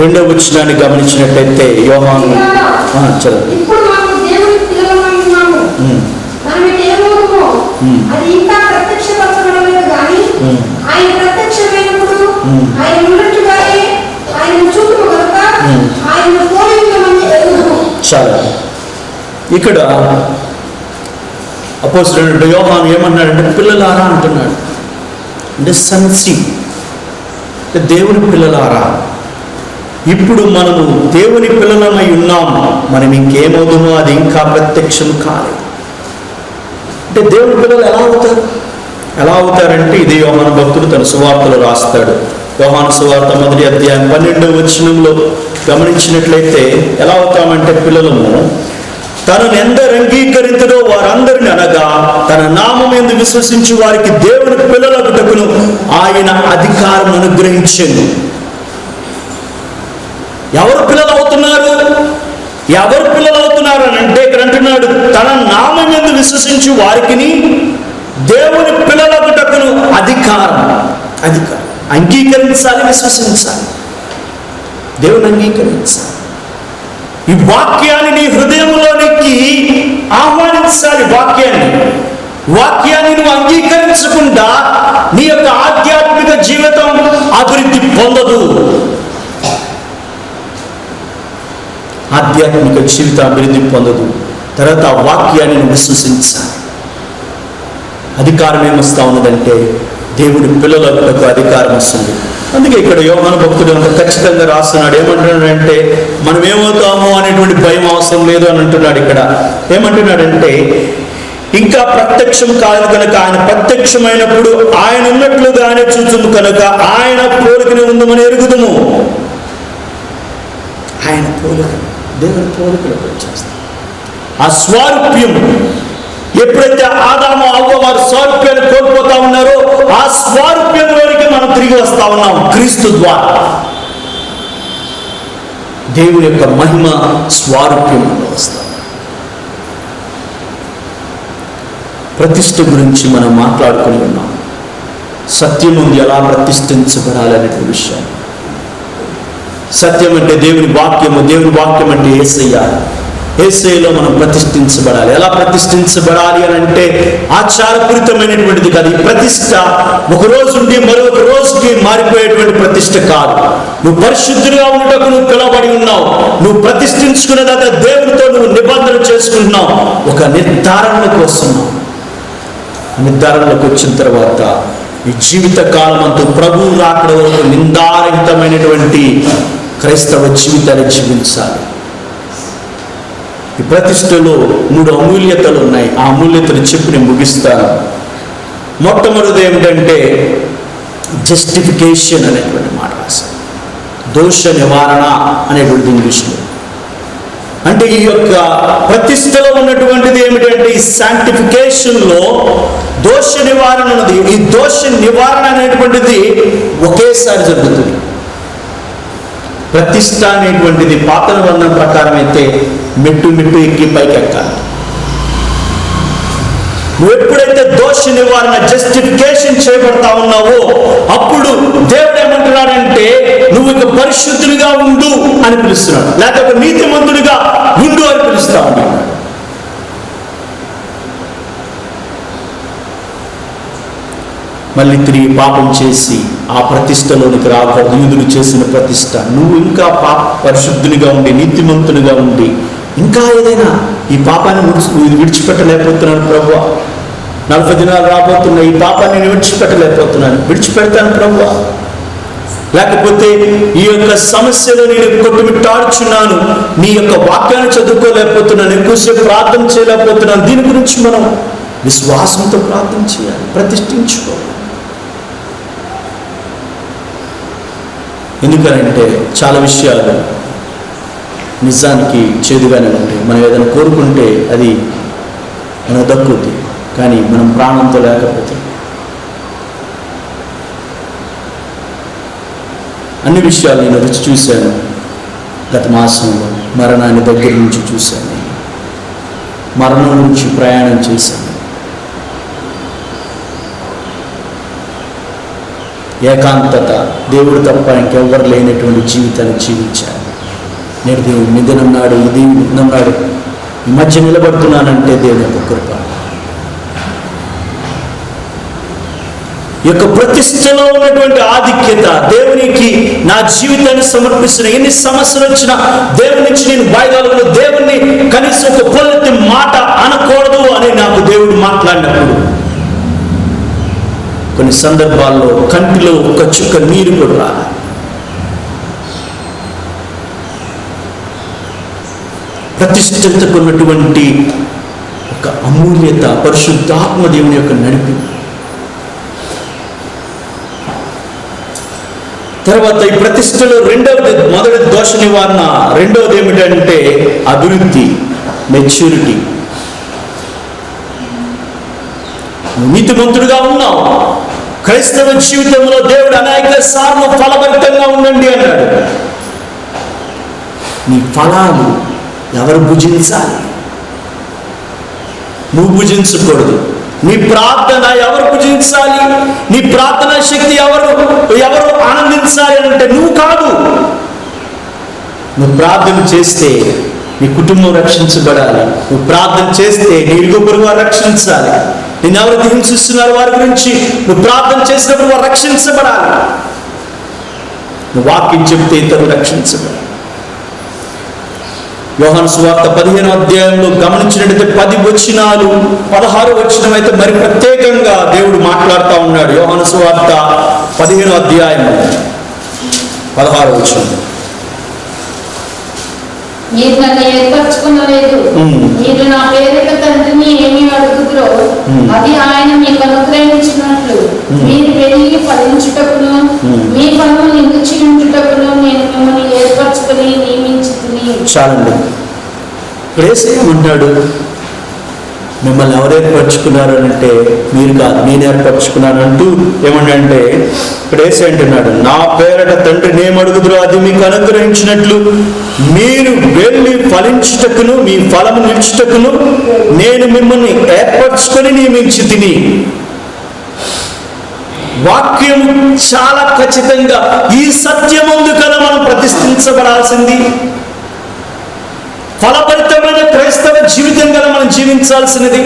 2వ వచనాన్ని గమనించినట్లయితే యోహాను చదువు. ఇప్పుడు మనము దేవుని పిల్లలమై ఉన్నాము. మనం ఏమవుతామో అది ఇంకా ప్రత్యక్షపరచబడలేదు కానీ ఆయన ప్రత్యక్షమైనప్పుడు ఆయన ఉన్నట్టుగానే ఆయన చూపును కనుక ఆయన పోలికమని ఎరుగుదుము. చాలా ఇక్కడ అపోస్తలుడు యోహాను ఏమన్నాడంటే పిల్లలారా అంటున్నాడు. అంటే సన్సి, అంటే దేవుని పిల్లలారా, ఇప్పుడు మనము దేవుని పిల్లలమై ఉన్నాము, మనం ఇంకేమవుతామో అది ఇంకా ప్రత్యక్షం కాలేదు. అంటే దేవుని పిల్లలు ఎలా అవుతారంటే ఇదే యోహాను భక్తుడు తన సువార్తలో రాస్తాడు. యోహాను సువార్త 1వ అధ్యాయం 12వ వచనంలో గమనించినట్లయితే ఎలా అవుతామంటే పిల్లలము తనను ఎందరు అంగీకరించడో వారందరిని, అనగా తన నామం యందు విశ్వసించి వారికి దేవుని పిల్లలగుటకును ఆయన అధికారం అనుగ్రహించింది. ఎవరు పిల్లలు అవుతున్నారు? ఎవరు పిల్లలు అవుతున్నారు అని అంటే ఇక్కడ అంటున్నాడు, తన నామం యందు విశ్వసించి వారికి దేవుని పిల్లలగుటకును అధికారం. అంగీకరించాలి, విశ్వసించాలి, దేవుని అంగీకరించాలి. ఈ వాక్యాన్ని నీ హృదయంలోనికి ఆహ్వానించాలి. వాక్యాన్ని నువ్వు అంగీకరించకుండా నీ యొక్క ఆధ్యాత్మిక జీవితం అభివృద్ధి పొందదు. ఆధ్యాత్మిక జీవితం అభివృద్ధి పొందదు. తర్వాత ఆ వాక్యాన్ని నువ్వు విశ్వసించాలి. అధికారం ఏమొస్తా ఉన్నదంటే దేవుడి పిల్లలకు అధికారం వస్తుంది. అందుకే ఇక్కడ యోహాను భక్తుడు అంత ఖచ్చితంగా రాస్తున్నాడు. ఏమంటున్నాడంటే మనం ఏమవుతామో అనేటువంటి భయం అవసరం లేదు అని అంటున్నాడు. ఇక్కడ ఏమంటున్నాడంటే ఇంకా ప్రత్యక్షం కాదు కనుక ఆయన ప్రత్యక్షమైనప్పుడు ఆయన ఉన్నట్లుగానే చూచుము కనుక ఆయన పోలికనే ఉందమని ఎరుగుదుము. ఆయన పోలిక, దేవుని పోలికలకు వచ్చేస్తాం. ఆ స్వారూప్యం ఎప్పుడైతే ఆదాము అవ్వ వారు స్వారూప్యాన్ని కోల్పోతా ఉన్నారో ఆ స్వారూప్యంలోనికి మనం తిరిగి వస్తా ఉన్నాం క్రీస్తు ద్వారా. దేవుని యొక్క మహిమ స్వారూప్యంలో వస్తాం. ప్రతిష్ఠ గురించి మనం మాట్లాడుకుని ఉన్నాం. సత్యం ఉంది ఎలా ప్రతిష్ఠించబడాలనే విషయం. సత్యం అంటే దేవుని వాక్యము, దేవుని వాక్యం అంటే యేసయ్యలో మనం ప్రతిష్ఠించబడాలి. ఎలా ప్రతిష్ఠించబడాలి అని అంటే ఆచారపూరితమైనటువంటిది కాదు. ఈ ప్రతిష్ఠ ఒక రోజు నుండి మరొక రోజుకి మారిపోయేటువంటి ప్రతిష్ఠ కాదు. నువ్వు పరిశుద్ధుడిగా ఉండటకు నువ్వు పిలవబడి ఉన్నావు. నువ్వు ప్రతిష్ఠించుకునే దాకా దేవునితో నువ్వు నిబంధన చేసుకుంటున్నావు. ఒక నిర్ధారణకు వస్తున్నావు. నిర్ధారణలోకి వచ్చిన తర్వాత ఈ జీవిత కాలం అంతా ప్రభువు రాకడ వరకు నిందారహితమైనటువంటి క్రైస్తవ జీవితాన్ని జీవించాలి. ఈ ప్రతిష్టలో 3 అమూల్యతలు ఉన్నాయి. ఆ అమూల్యతలు చెప్పి నేను ముగిస్తాను. మొట్టమొదటిది ఏమిటంటే జస్టిఫికేషన్ అనేటువంటి మాట రాశారు. దోష నివారణ అనేటువంటిది ఇంగ్లీష్లో. అంటే ఈ యొక్క ప్రతిష్టలో ఉన్నటువంటిది ఏమిటంటే ఈ శాంటిఫికేషన్లో దోష నివారణ ఉన్నది. ఈ దోష నివారణ అనేటువంటిది ఒకేసారి జరుగుతుంది. ప్రతిష్ట అనేటువంటిది పాత నిబంధన ప్రకారం అయితే మెట్టు ఎక్కి పైకి ఎక్కాలి. నువ్వు ఎప్పుడైతే దోష నివారణ జస్టిఫికేషన్ చేయబడతా ఉన్నావో అప్పుడు దేవుడు ఏమంటున్నాడంటే నువ్వు ఇక పరిశుద్ధుడిగా ఉండు అని పిలుస్తున్నాడు, లేకపోతే నీతిమంతుడిగా ఉండు అని పిలుస్తా ఉన్నాడు. మళ్ళీ తిరిగి పాపం చేసి ఆ ప్రతిష్టలోనికి రాకూడదు. యూదులు చేసిన ప్రతిష్ట. నువ్వు ఇంకా పరిశుద్ధునిగా ఉండి నీతిమంతునిగా ఉండి ఇంకా ఏదైనా ఈ పాపాన్ని విడిచిపెట్టలేకపోతున్నాను ప్రభువా, 40 దినాలు రాబోతున్నా, ఈ పాపాన్ని నేను విడిచిపెట్టలేకపోతున్నాను, విడిచిపెడతాను ప్రభువా. లేకపోతే ఈ యొక్క సమస్యలో నేను కొట్టుమిట్టాడుచున్నాను, నీ యొక్క వాక్యాన్ని చదువుకోలేకపోతున్నాను, ఎక్కువసేపు ప్రార్థన చేయలేకపోతున్నాను. దీని గురించి మనం విశ్వాసంతో ప్రార్థన చేయాలి, ప్రతిష్ఠించుకోవాలి. ఎందుకనంటే చాలా విషయాలు నిజానికి చేదుగానే ఉంటాయి. మనం ఏదైనా కోరుకుంటే అది మనకు దక్కుద్ది, కానీ మనం ప్రాణంతో లేకపోతే అన్ని విషయాలు నేను రుచి చూశాను. గత మాసంలో మరణాన్ని దగ్గర నుంచి చూశాను. మరణం నుంచి ప్రయాణం చేశాను. ఏకాంతత, దేవుడు తప్ప ఇంకెవ్వరు లేనటువంటి జీవితాన్ని జీవించాను. నేను దేవుడు నిధనన్నాడు, ఇది నిధనన్నాడు, ఈ మధ్య నిలబడుతున్నానంటే దేవుని యొక్క కృప. ఈ యొక్క ప్రతిష్టలో ఉన్నటువంటి ఆధిక్యత, దేవునికి నా జీవితాన్ని సమర్పిస్తున్న ఎన్ని సమస్యలు వచ్చినా దేవుని నుంచి నేను వాయిదాలలో దేవుణ్ణి కనీసం ఒక పొల్లెత్తి మాట అనకూడదు అని నాకు దేవుడు మాట్లాడినప్పుడు కొన్ని సందర్భాల్లో కంటిలో ఒక చుక్క నీరు కూడా రాదు. ప్రతిష్టతకు ఉన్నటువంటి ఒక అమూల్యత పరిశుద్ధాత్మ దేవుని యొక్క నడిపి. తర్వాత ఈ ప్రతిష్టలో రెండవది, మొదటి దోష నివారణ, రెండవది ఏమిటంటే అభివృద్ధి, మెచ్యూరిటీ. నీతిమంతుడుగా ఉన్నావు, క్రైస్తవ జీవితంలో దేవుడు అనేక సార్లు ఫలభరితంగా ఉండండి అన్నాడు. నీ ఫలాలు ఎవరు భుజించాలి? నువ్వు భుజించకూడదు. నీ ప్రార్థన ఎవరు భుజించాలి? నీ ప్రార్థనా శక్తి ఎవరు ఆనందించాలి అంటే నువ్వు కాదు. నువ్వు ప్రార్థన చేస్తే నీ కుటుంబం రక్షించబడాలి. నువ్వు ప్రార్థన చేస్తే నీ ఇరుగు పొరుగు వారు రక్షించాలి. నేను ఎవరైతే హింసిస్తున్నారు వారి గురించి నువ్వు ప్రార్థన చేసినప్పుడు వారు రక్షించబడాలి. నువ్వు వాక్యం చెప్తే ఇతరులు రక్షించబడాలి. యోహాను సువార్త 15వ అధ్యాయంలో గమనించినట్లయితే 10 వచనాలు, 16వ వచనం అయితే మరి ప్రత్యేకంగా దేవుడు మాట్లాడుతూ ఉన్నాడు. యోహాను సువార్త 15వ అధ్యాయం 16వ వచనం. మీరు నన్ను ఏర్పరచుకునలేదు, మీరు నా పేరిట తండ్రిని ఏమి అడుగుదురో అది ఆయన మీకు అనుగ్రహించినట్లు మీరు పెరిగి ఫలించుటకును మీ ఫలము నిలిచి ఉంచుటకును నేను మిమ్మల్ని ఏర్పరచుకుని నియమించుకుని. చాలండి. ప్లేస్ ఏమంటాడు? మిమ్మల్ని ఎవరు ఏర్పరచుకున్నారు అంటే మీరు కాదు, నేను ఏర్పరచుకున్నాను అంటూ ఏమన్నాడంటే ప్లేస్ అంటున్నాడు, నా పేరట తండ్రిని ఏమడుగుదురో అది మీకు అనుగ్రహించినట్లు మీరు వెళ్ళి ఫలించుటకును మీ ఫలము నిలుచుటకును నేను మిమ్మల్ని ఏర్పరచుకొని నియమించి తిని. వాక్యం చాలా ఖచ్చితంగా ఈ సత్యముందు కదా మనం ప్రతిష్ఠించబడాల్సింది. ఫలభరితమైన క్రైస్తవ జీవితం కదా మనం జీవించాల్సినది.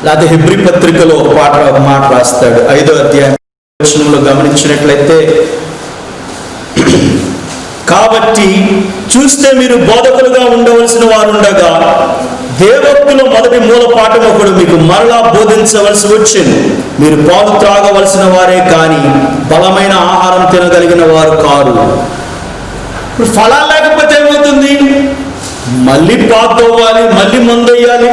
లేకపోతే హెబ్రీ పత్రికలో ఒక మాట రాస్తాడు 5వ అధ్యాయంలో గమనించినట్లయితే, కాబట్టి చూస్తే మీరు బోధకులుగా ఉండవలసిన వారు ఉండగా దేవోక్తిలో మొదటి మూల పాఠం ఒకడు మీకు మరలా బోధించవలసి వచ్చింది. మీరు పాలు త్రాగవలసిన వారే కానీ బలమైన ఆహారం తినగలిగిన వారు కారు. ఇప్పుడు ఫలాలు లేకపోతే ఏమవుతుంది? మళ్ళీ పాలు అవ్వాలి, మళ్ళీ మందు వేయాలి,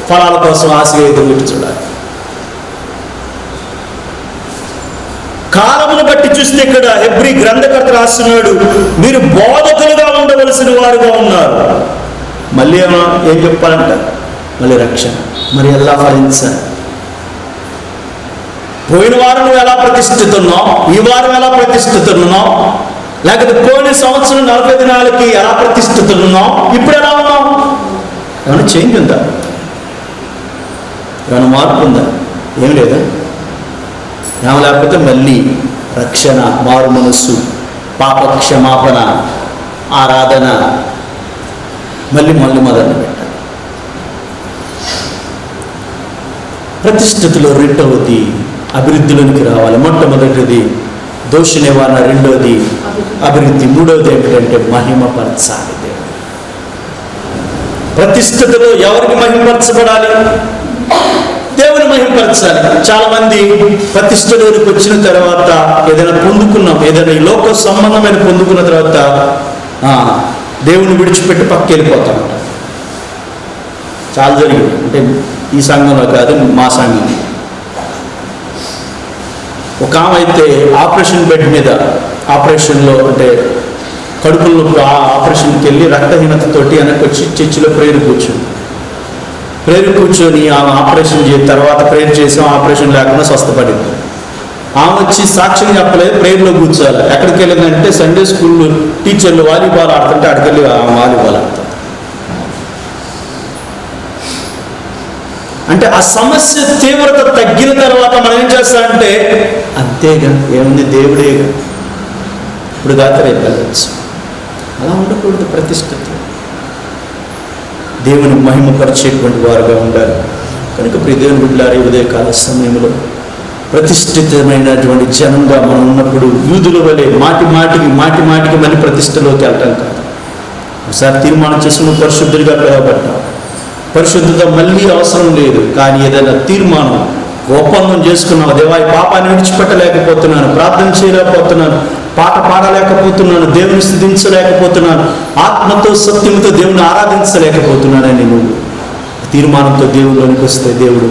ఫలాల కోసం ఆశగా ఎదురు చూడాలి. కాలమును బట్టి చూస్తే ఇక్కడ హెబ్రీ గ్రంథకర్త రాస్తున్నాడు, మీరు బోధకులుగా ఉండవలసిన వారుగా ఉన్నారు. మళ్ళీ ఏం చెప్పాలంట? మళ్ళీ రక్షణ. మరి ఎలా ఫలించాలి? పోయిన వారం నువ్వు ఎలా ప్రతిష్ఠితున్నావు, ఈ వారం ఎలా ప్రతిష్ఠితున్నావు, లేకపోతే పోయిన సంవత్సరం 40 దినాలకి ఎలా ప్రతిష్ఠితున్నావు, ఇప్పుడు ఎలా ఉన్నావు? ఏమైనా చేంజ్ ఉందా? ఏమైనా మార్పు ఉందా? ఏం లేదా? ఏమో లేకపోతే మళ్ళీ రక్షణ, మారు మనస్సు, పాప క్షమాపణ, ఆరాధన, మళ్ళీ మొదలు పెట్టాలి. ప్రతిష్ఠితిలో రెండవది అభివృద్ధిలోనికి రావాలి. మొట్టమొదటిది దోష నివారణ, రెండవది అభివృద్ధి, మూడవది ఏమిటంటే మహిమపరచాలి. ప్రతిష్ఠితిలో ఎవరికి మహిమపరచబడాలి? దేవుని మహిమపరచాలి. చాలా మంది ప్రతిష్టలోనికి వచ్చిన తర్వాత ఏదైనా పొందుకున్నాం, ఏదైనా ఈ లోక సంబంధమైన పొందుకున్న తర్వాత దేవుని విడిచిపెట్టి పక్కకి వెళ్ళిపోతాం. చాలా జరిగింది. అంటే ఈ సంఘంలో కాదు, మా సంఘం. ఒక ఆమె అయితే ఆపరేషన్ బెడ్ మీద, ఆపరేషన్లో అంటే కడుపులో ఆపరేషన్కి వెళ్ళి రక్తహీనతతోటి వెనక్కి వచ్చి చర్చిలో ప్రేయర్ కూర్చొని ఆమె ఆపరేషన్ తర్వాత ప్రేయర్ చేసాం, ఆపరేషన్ లేకుండా స్వస్థపడింది. ఆమె వచ్చి సాక్ష్యం చెప్పలేదు, ప్రేయర్లో కూర్చోవాలి. ఎక్కడికి వెళ్ళిందంటే సండే స్కూల్ టీచర్లు వాలీబాల్ ఆడుతుంటే అక్కడికి వెళ్ళి వాలీబాల్ ఆడతారు. అంటే ఆ సమస్య తీవ్రత తగ్గిన తర్వాత మనం ఏం చేస్తామంటే అంతేగా, ఏముంది, దేవుడేగా, ఇప్పుడు కాక రేపు వెళ్ళచ్చు. అలా ఉండకూడదు. ప్రతిష్టత దేవుని మహిమపరిచేటువంటి వారుగా ఉండాలి. కనుక ప్రియ దేవుని బిడ్డలారా, ఈ ఉదయకాల సమయంలో ప్రతిష్ఠితమైనటువంటి జనంగా మనం ఉన్నప్పుడు యూదుల వలె మాటి మాటికి మళ్ళీ ప్రతిష్టలోకి వెళ్ళటం కాదు. ఒకసారి తీర్మానం చేసుకుని పరిశుద్ధుడిగా పిలవబడ్డాం. పరిశుద్ధత మళ్ళీ అవసరం లేదు. కానీ ఏదైనా తీర్మానం, ఒప్పందం చేసుకున్నావు, దేవా ఈ పాపాన్ని విడిచిపెట్టలేకపోతున్నాను, ప్రార్థన చేయలేకపోతున్నాను, పాట పాడలేకపోతున్నాను, దేవుని స్థుతించలేకపోతున్నాను, ఆత్మతో సత్యంతో దేవుని ఆరాధించలేకపోతున్నానని నువ్వు తీర్మానంతో దేవుళ్ళలోనికి వస్తే దేవుడు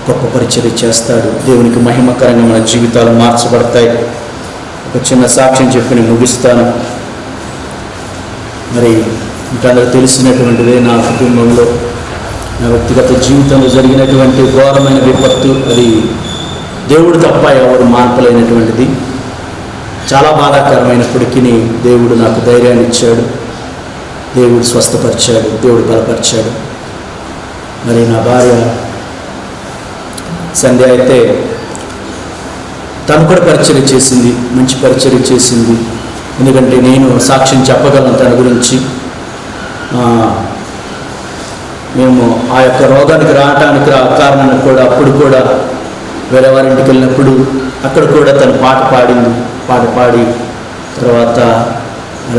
గొప్ప పరిచర్య చేస్తాడు. దేవునికి మహిమకరంగా మన జీవితాలు మార్చబడతాయి. ఒక చిన్న సాక్ష్యం చెప్పి నేను ముగిస్తాను. మరి మీకందరూ తెలిసినటువంటిదే, నా కుటుంబంలో నా వ్యక్తిగత జీవితంలో జరిగినటువంటి ఘోరమైన విపత్తు. అది దేవుడు తప్ప ఎవరు మార్పలేనటువంటిది. చాలా బాధాకరమైనప్పటికీ దేవుడు నాకు ధైర్యాన్ని ఇచ్చాడు, దేవుడు స్వస్థపరిచాడు, దేవుడు బలపరిచాడు. మరి నా భార్య సంధ్య అయితే తను కూడా పరిచర్య చేసింది, మంచి పరిచర్య చేసింది. ఎందుకంటే నేను సాక్ష్యం చెప్పగలను తన గురించి. మేము ఆ యొక్క రోగానికి రావటానికి కారణాన్ని కూడా అప్పుడు కూడా వేరే వారింటికి వెళ్ళినప్పుడు అక్కడ కూడా తను పాట పాడి తర్వాత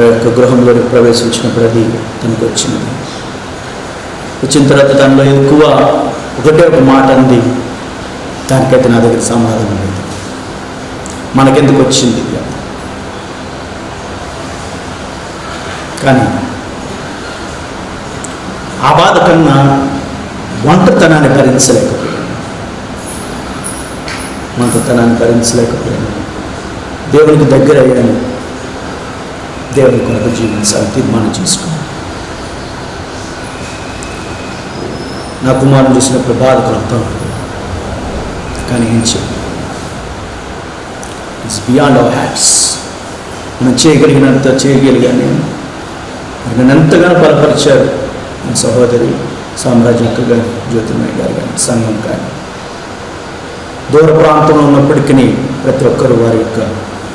యొక్క గృహంలోకి ప్రవేశించినప్పుడు అది తనకు వచ్చింది. వచ్చిన తర్వాత తనలో ఎక్కువ ఒకటే ఒక మాట అంది. దానికైతే నా దగ్గర సమాధానం లేదు. మనకెందుకు వచ్చింది? కానీ ఆ బాధ కన్నా ఒంటరితనాన్ని భరించలేకపోయాను. దేవునికి దగ్గర అయ్యాను. దేవుని కొరకు జీవించాలని తీర్మానం చేసుకున్నాను. నా కుమారుని చూసినప్పుడు బాధకు అంతా ఉంటుంది. కానీ ఏం చెప్పు, ఇట్స్ బియాండ్ అవర్ హ్యాండ్స్. మనం చేయగలిగినంత చేయగలిగాను. నన్ను ఎంతగానో బలపరిచారు నా సహోదరి సామ్రాజ్యక్క గారు, జ్యోతిర్మయ్య గారు కానీ, సంఘం కానీ. దూర ప్రాంతంలో ఉన్నప్పటికీ ప్రతి ఒక్కరు వారి యొక్క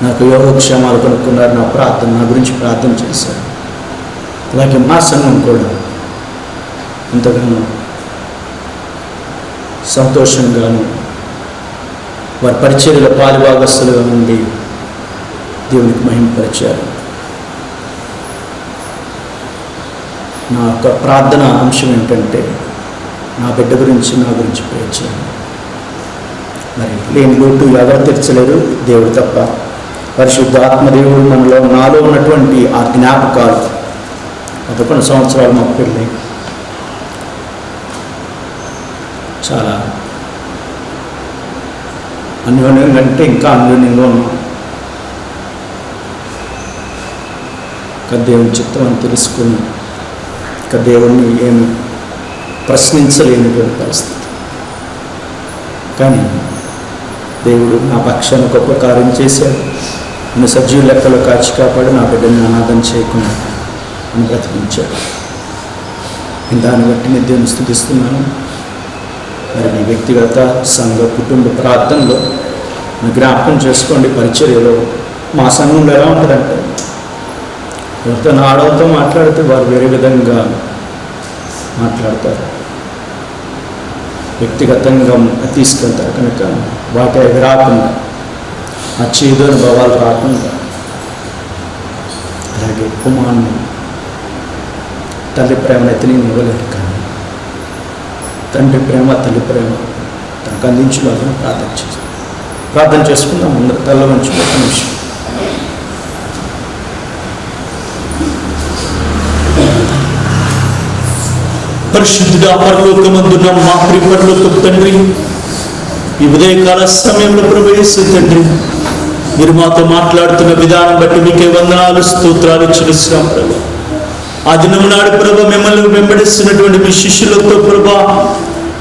నాకు యోగక్షేమాలు కనుక్కున్నారు. నా గురించి ప్రార్థన చేశారు. అలాగే మా సంఘం కూడా ఎంతగానో సంతోషంగాను వారి పరిచర్యలో పాలుభాగస్తులుగా ఉండి దేవునికి మహిమపరిచారు. నా యొక్క ప్రార్థన అంశం ఏంటంటే నా బిడ్డ గురించి, నా గురించి ప్రేర్ చేయండి. మరి లేని లోటు ఎవరు తీర్చలేరు, దేవుడు తప్ప. పరిశుద్ధ ఆత్మదేవుడు నాలో ఉన్నటువంటి ఆ జ్ఞాపకాలు 11 సంవత్సరాలు మాకు పెళ్ళి చాలా అన్యోన్యంగా అంటే ఇంకా అన్యోన్యంగా ఉన్నాం. ఇంకా దేవుని చిత్తం అని తెలుసుకుని ఇంకా దేవుణ్ణి ఏమి ప్రశ్నించలేనిటువంటి పరిస్థితి. కానీ దేవుడు నా పక్షాన్ని గొప్ప కార్యం చేశాడు. నన్ను సజీవ లెక్కలో కాచి కాపాడు, నా బిడ్డని అనాథం చేయకుండా నన్ను బ్రతికించాడు. నేను దాన్ని బట్టి నేను దేవుని స్తుతిస్తున్నాను. మరి మీ వ్యక్తిగత సంఘ కుటుంబ ప్రార్థనలో జ్ఞాపకం చేసుకోండి. పరిచర్యలో మా సంఘంలో ఎలా ఉంటుందంటే ఎవరితో ఆడవతో మాట్లాడితే వారు వేరే విధంగా మాట్లాడతారు, వ్యక్తిగతంగా తీసుకెళ్తారు. కనుక వాటి అవి రాకుండా, ఆ చేదు అనుభవాలు రాకుండా, అలాగే కుమారుని తల్లి ప్రేమనైతే నేను ఇవ్వలేదు, కానీ తండ్రి ప్రేమ, తల్లి ప్రేమ తనకు అందించుకోవాలని ప్రార్థన చేసుకుందాం. అందరూ తల్ల మంచి ఒక నిమిషం. పరిశుద్ధుడా, పరలోకమందున్న మా ప్రియ పరలోకపు తండ్రి, ఈ ఉదయకాల సమయంలో ప్రవేశించే తండ్రి, మీరు మాతో మాట్లాడుతున్న విధానం బట్టి మీకే వందనాలు, స్తోత్రాలు చెల్లిస్తున్నాం ప్రభా. ఆ దినము నాడు ప్రభా మిమ్మల్ని వెంబడిస్తున్నటువంటి మీ శిష్యులతో ప్రభా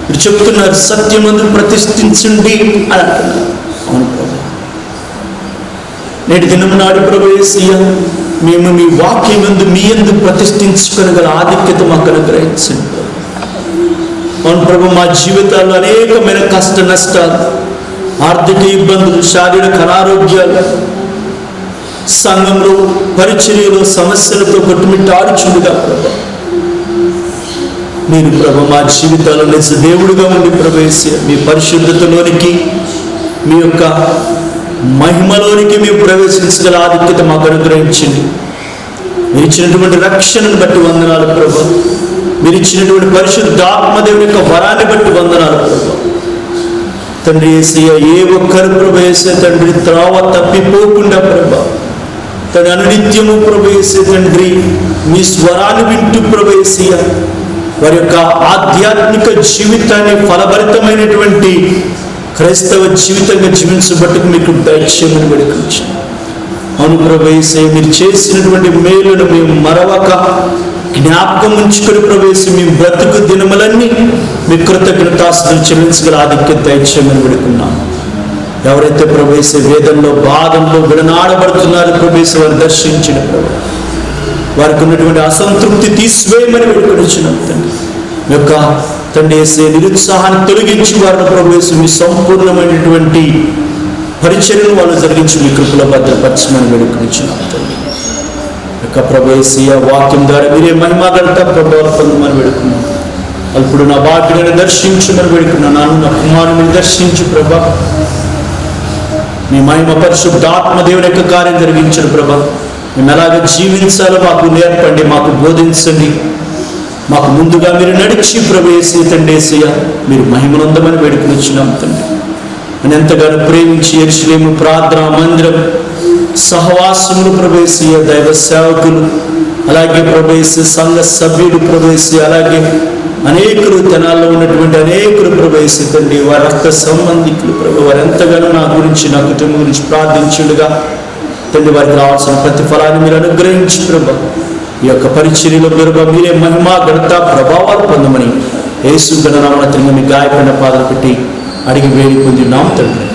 మీరు చెప్తున్నారు, సత్యమందు ప్రతిష్ఠించండి అని అంటున్నారు. అవును ప్రభా, నేటి దినము నాడు ప్రభా యేసయ్య, మేము మీ వాక్యం యందు మీ యందు ప్రతిష్ఠించుకొనగల ఆధిక్యత మాకు అనుగ్రహించండి. అవును ప్రభు, మా జీవితాల్లో అనేకమైన కష్ట నష్టాలు, ఆర్థిక ఇబ్బందులు, శారీరక అనారోగ్యాలు, సంఘంలో పరిచర్యలో సమస్యలతో కొట్టుమిట్టాడుచుండగా ప్రభు, మీరు ప్రభు మా జీవితాల్లో నిజ దేవుడిగా ఉండి ప్రవేశి మీ పరిశుద్ధతలోనికి, మీ యొక్క మహిమలోనికి మేము ప్రవేశించగల ఆధిక్యత మాకు అనుగ్రహించండి. మీరు ఇచ్చినటువంటి రక్షణను బట్టి వందనాలు ప్రభు. మీరు ఇచ్చినటువంటి పరిశుద్ధాత్మదేవుని యొక్క వరాన్ని బట్టి వందనాలు ప్రభు. తండ్రి యేసయ్య, ఏ ఒక్కరు ప్రభు యేసే తండ్రి త్రావ తప్పిపోకుండా ప్రభు, తన అనునిత్యము ప్రభు యేసే తండ్రి మీ స్వరాన్ని వింటూ ప్రభు యేసయ్య వారి యొక్క ఆధ్యాత్మిక జీవితాన్ని ఫలభరితమైనటువంటి క్రైస్తవ జీవితంగా జీవించబట్టుకు మీకు దైత్యమని వేడుకొచ్చాను. అవును ప్రభు యేసయ్య, మీరు చేసినటువంటి మేలును మేము మరవక జ్ఞాపకం ఉంచుకొని ప్రవేశి మీ బ్రతుకు దినములన్నీ మీ కృతజ్ఞతాస్తులు చెల్లించగల ఆధిక్యత దైత్యమని వేడుకున్నాం. ఎవరైతే ప్రవేశ వేదంలో బాధంలో విడనాడబడుతున్నారు ప్రవేశ వారు దర్శించిన ప్రభు, వారికి ఉన్నటువంటి అసంతృప్తి తీసివేయమని వేడుకొనిచ్చిన తండ్రి మీ యొక్క తండ్రి వేసే నిరుత్సాహాన్ని తొలగించి వారిని ప్రవేశ మీ సంపూర్ణమైనటువంటి పరిచర్యను వాళ్ళు జరిగించి మీ కృపలో భద్రపరచమని వేడుకొనిచ్చిన తండ్రి యొక్క ప్రవేశీయ వాక్యం ద్వారా మీరే మహిమగంట ప్రభావం పొందమని వేడుకున్నాం. అప్పుడు నా బాధ్యతను దర్శించమని వేడుకున్నాను. నా కుమారుని దర్శించు ప్రభా, మీ మహిమ పరిశుద్ధాత్మదేవుని యొక్క కార్యం జరిగించడు ప్రభా. మేము ఎలాగ జీవించాలో మాకు నేర్పండి, మాకు బోధించండి, మాకు ముందుగా మీరు నడిచి ప్రవేశి తండేసయ్య మీరు మహిమనందమని వేడుకొనిచ్చినాం తండ్రి. అని ఎంతగానో ప్రేమించి యెరూషలేము ప్రార్థనా మందిరం సహవాసములు ప్రవేశియ దైవ సేవకులు, అలాగే ప్రవేశి సంఘ సభ్యులు ప్రవేశి, అలాగే అనేకులు తెనాల్లో ఉన్నటువంటి అనేకులు ప్రవేశి తండ్రి వారి రక్త సంబంధికులు ప్రభు, వారు ఎంతగానో నా గురించి నా కుటుంబం గురించి ప్రార్థించుడుగా తండ్రి వారికి రావాల్సిన ప్రతిఫలాన్ని మీరు అనుగ్రహించి ప్రభు ఈ యొక్క పరిచర్యలో ప్రభు మీరే మహిమ ఘనత ప్రభావాలు పొందమని యేసు ఘననామమున తిరిగి మీ గాయపడిన పాదలు పెట్టి అడిగి వేడి పొందినాం తండ్రి.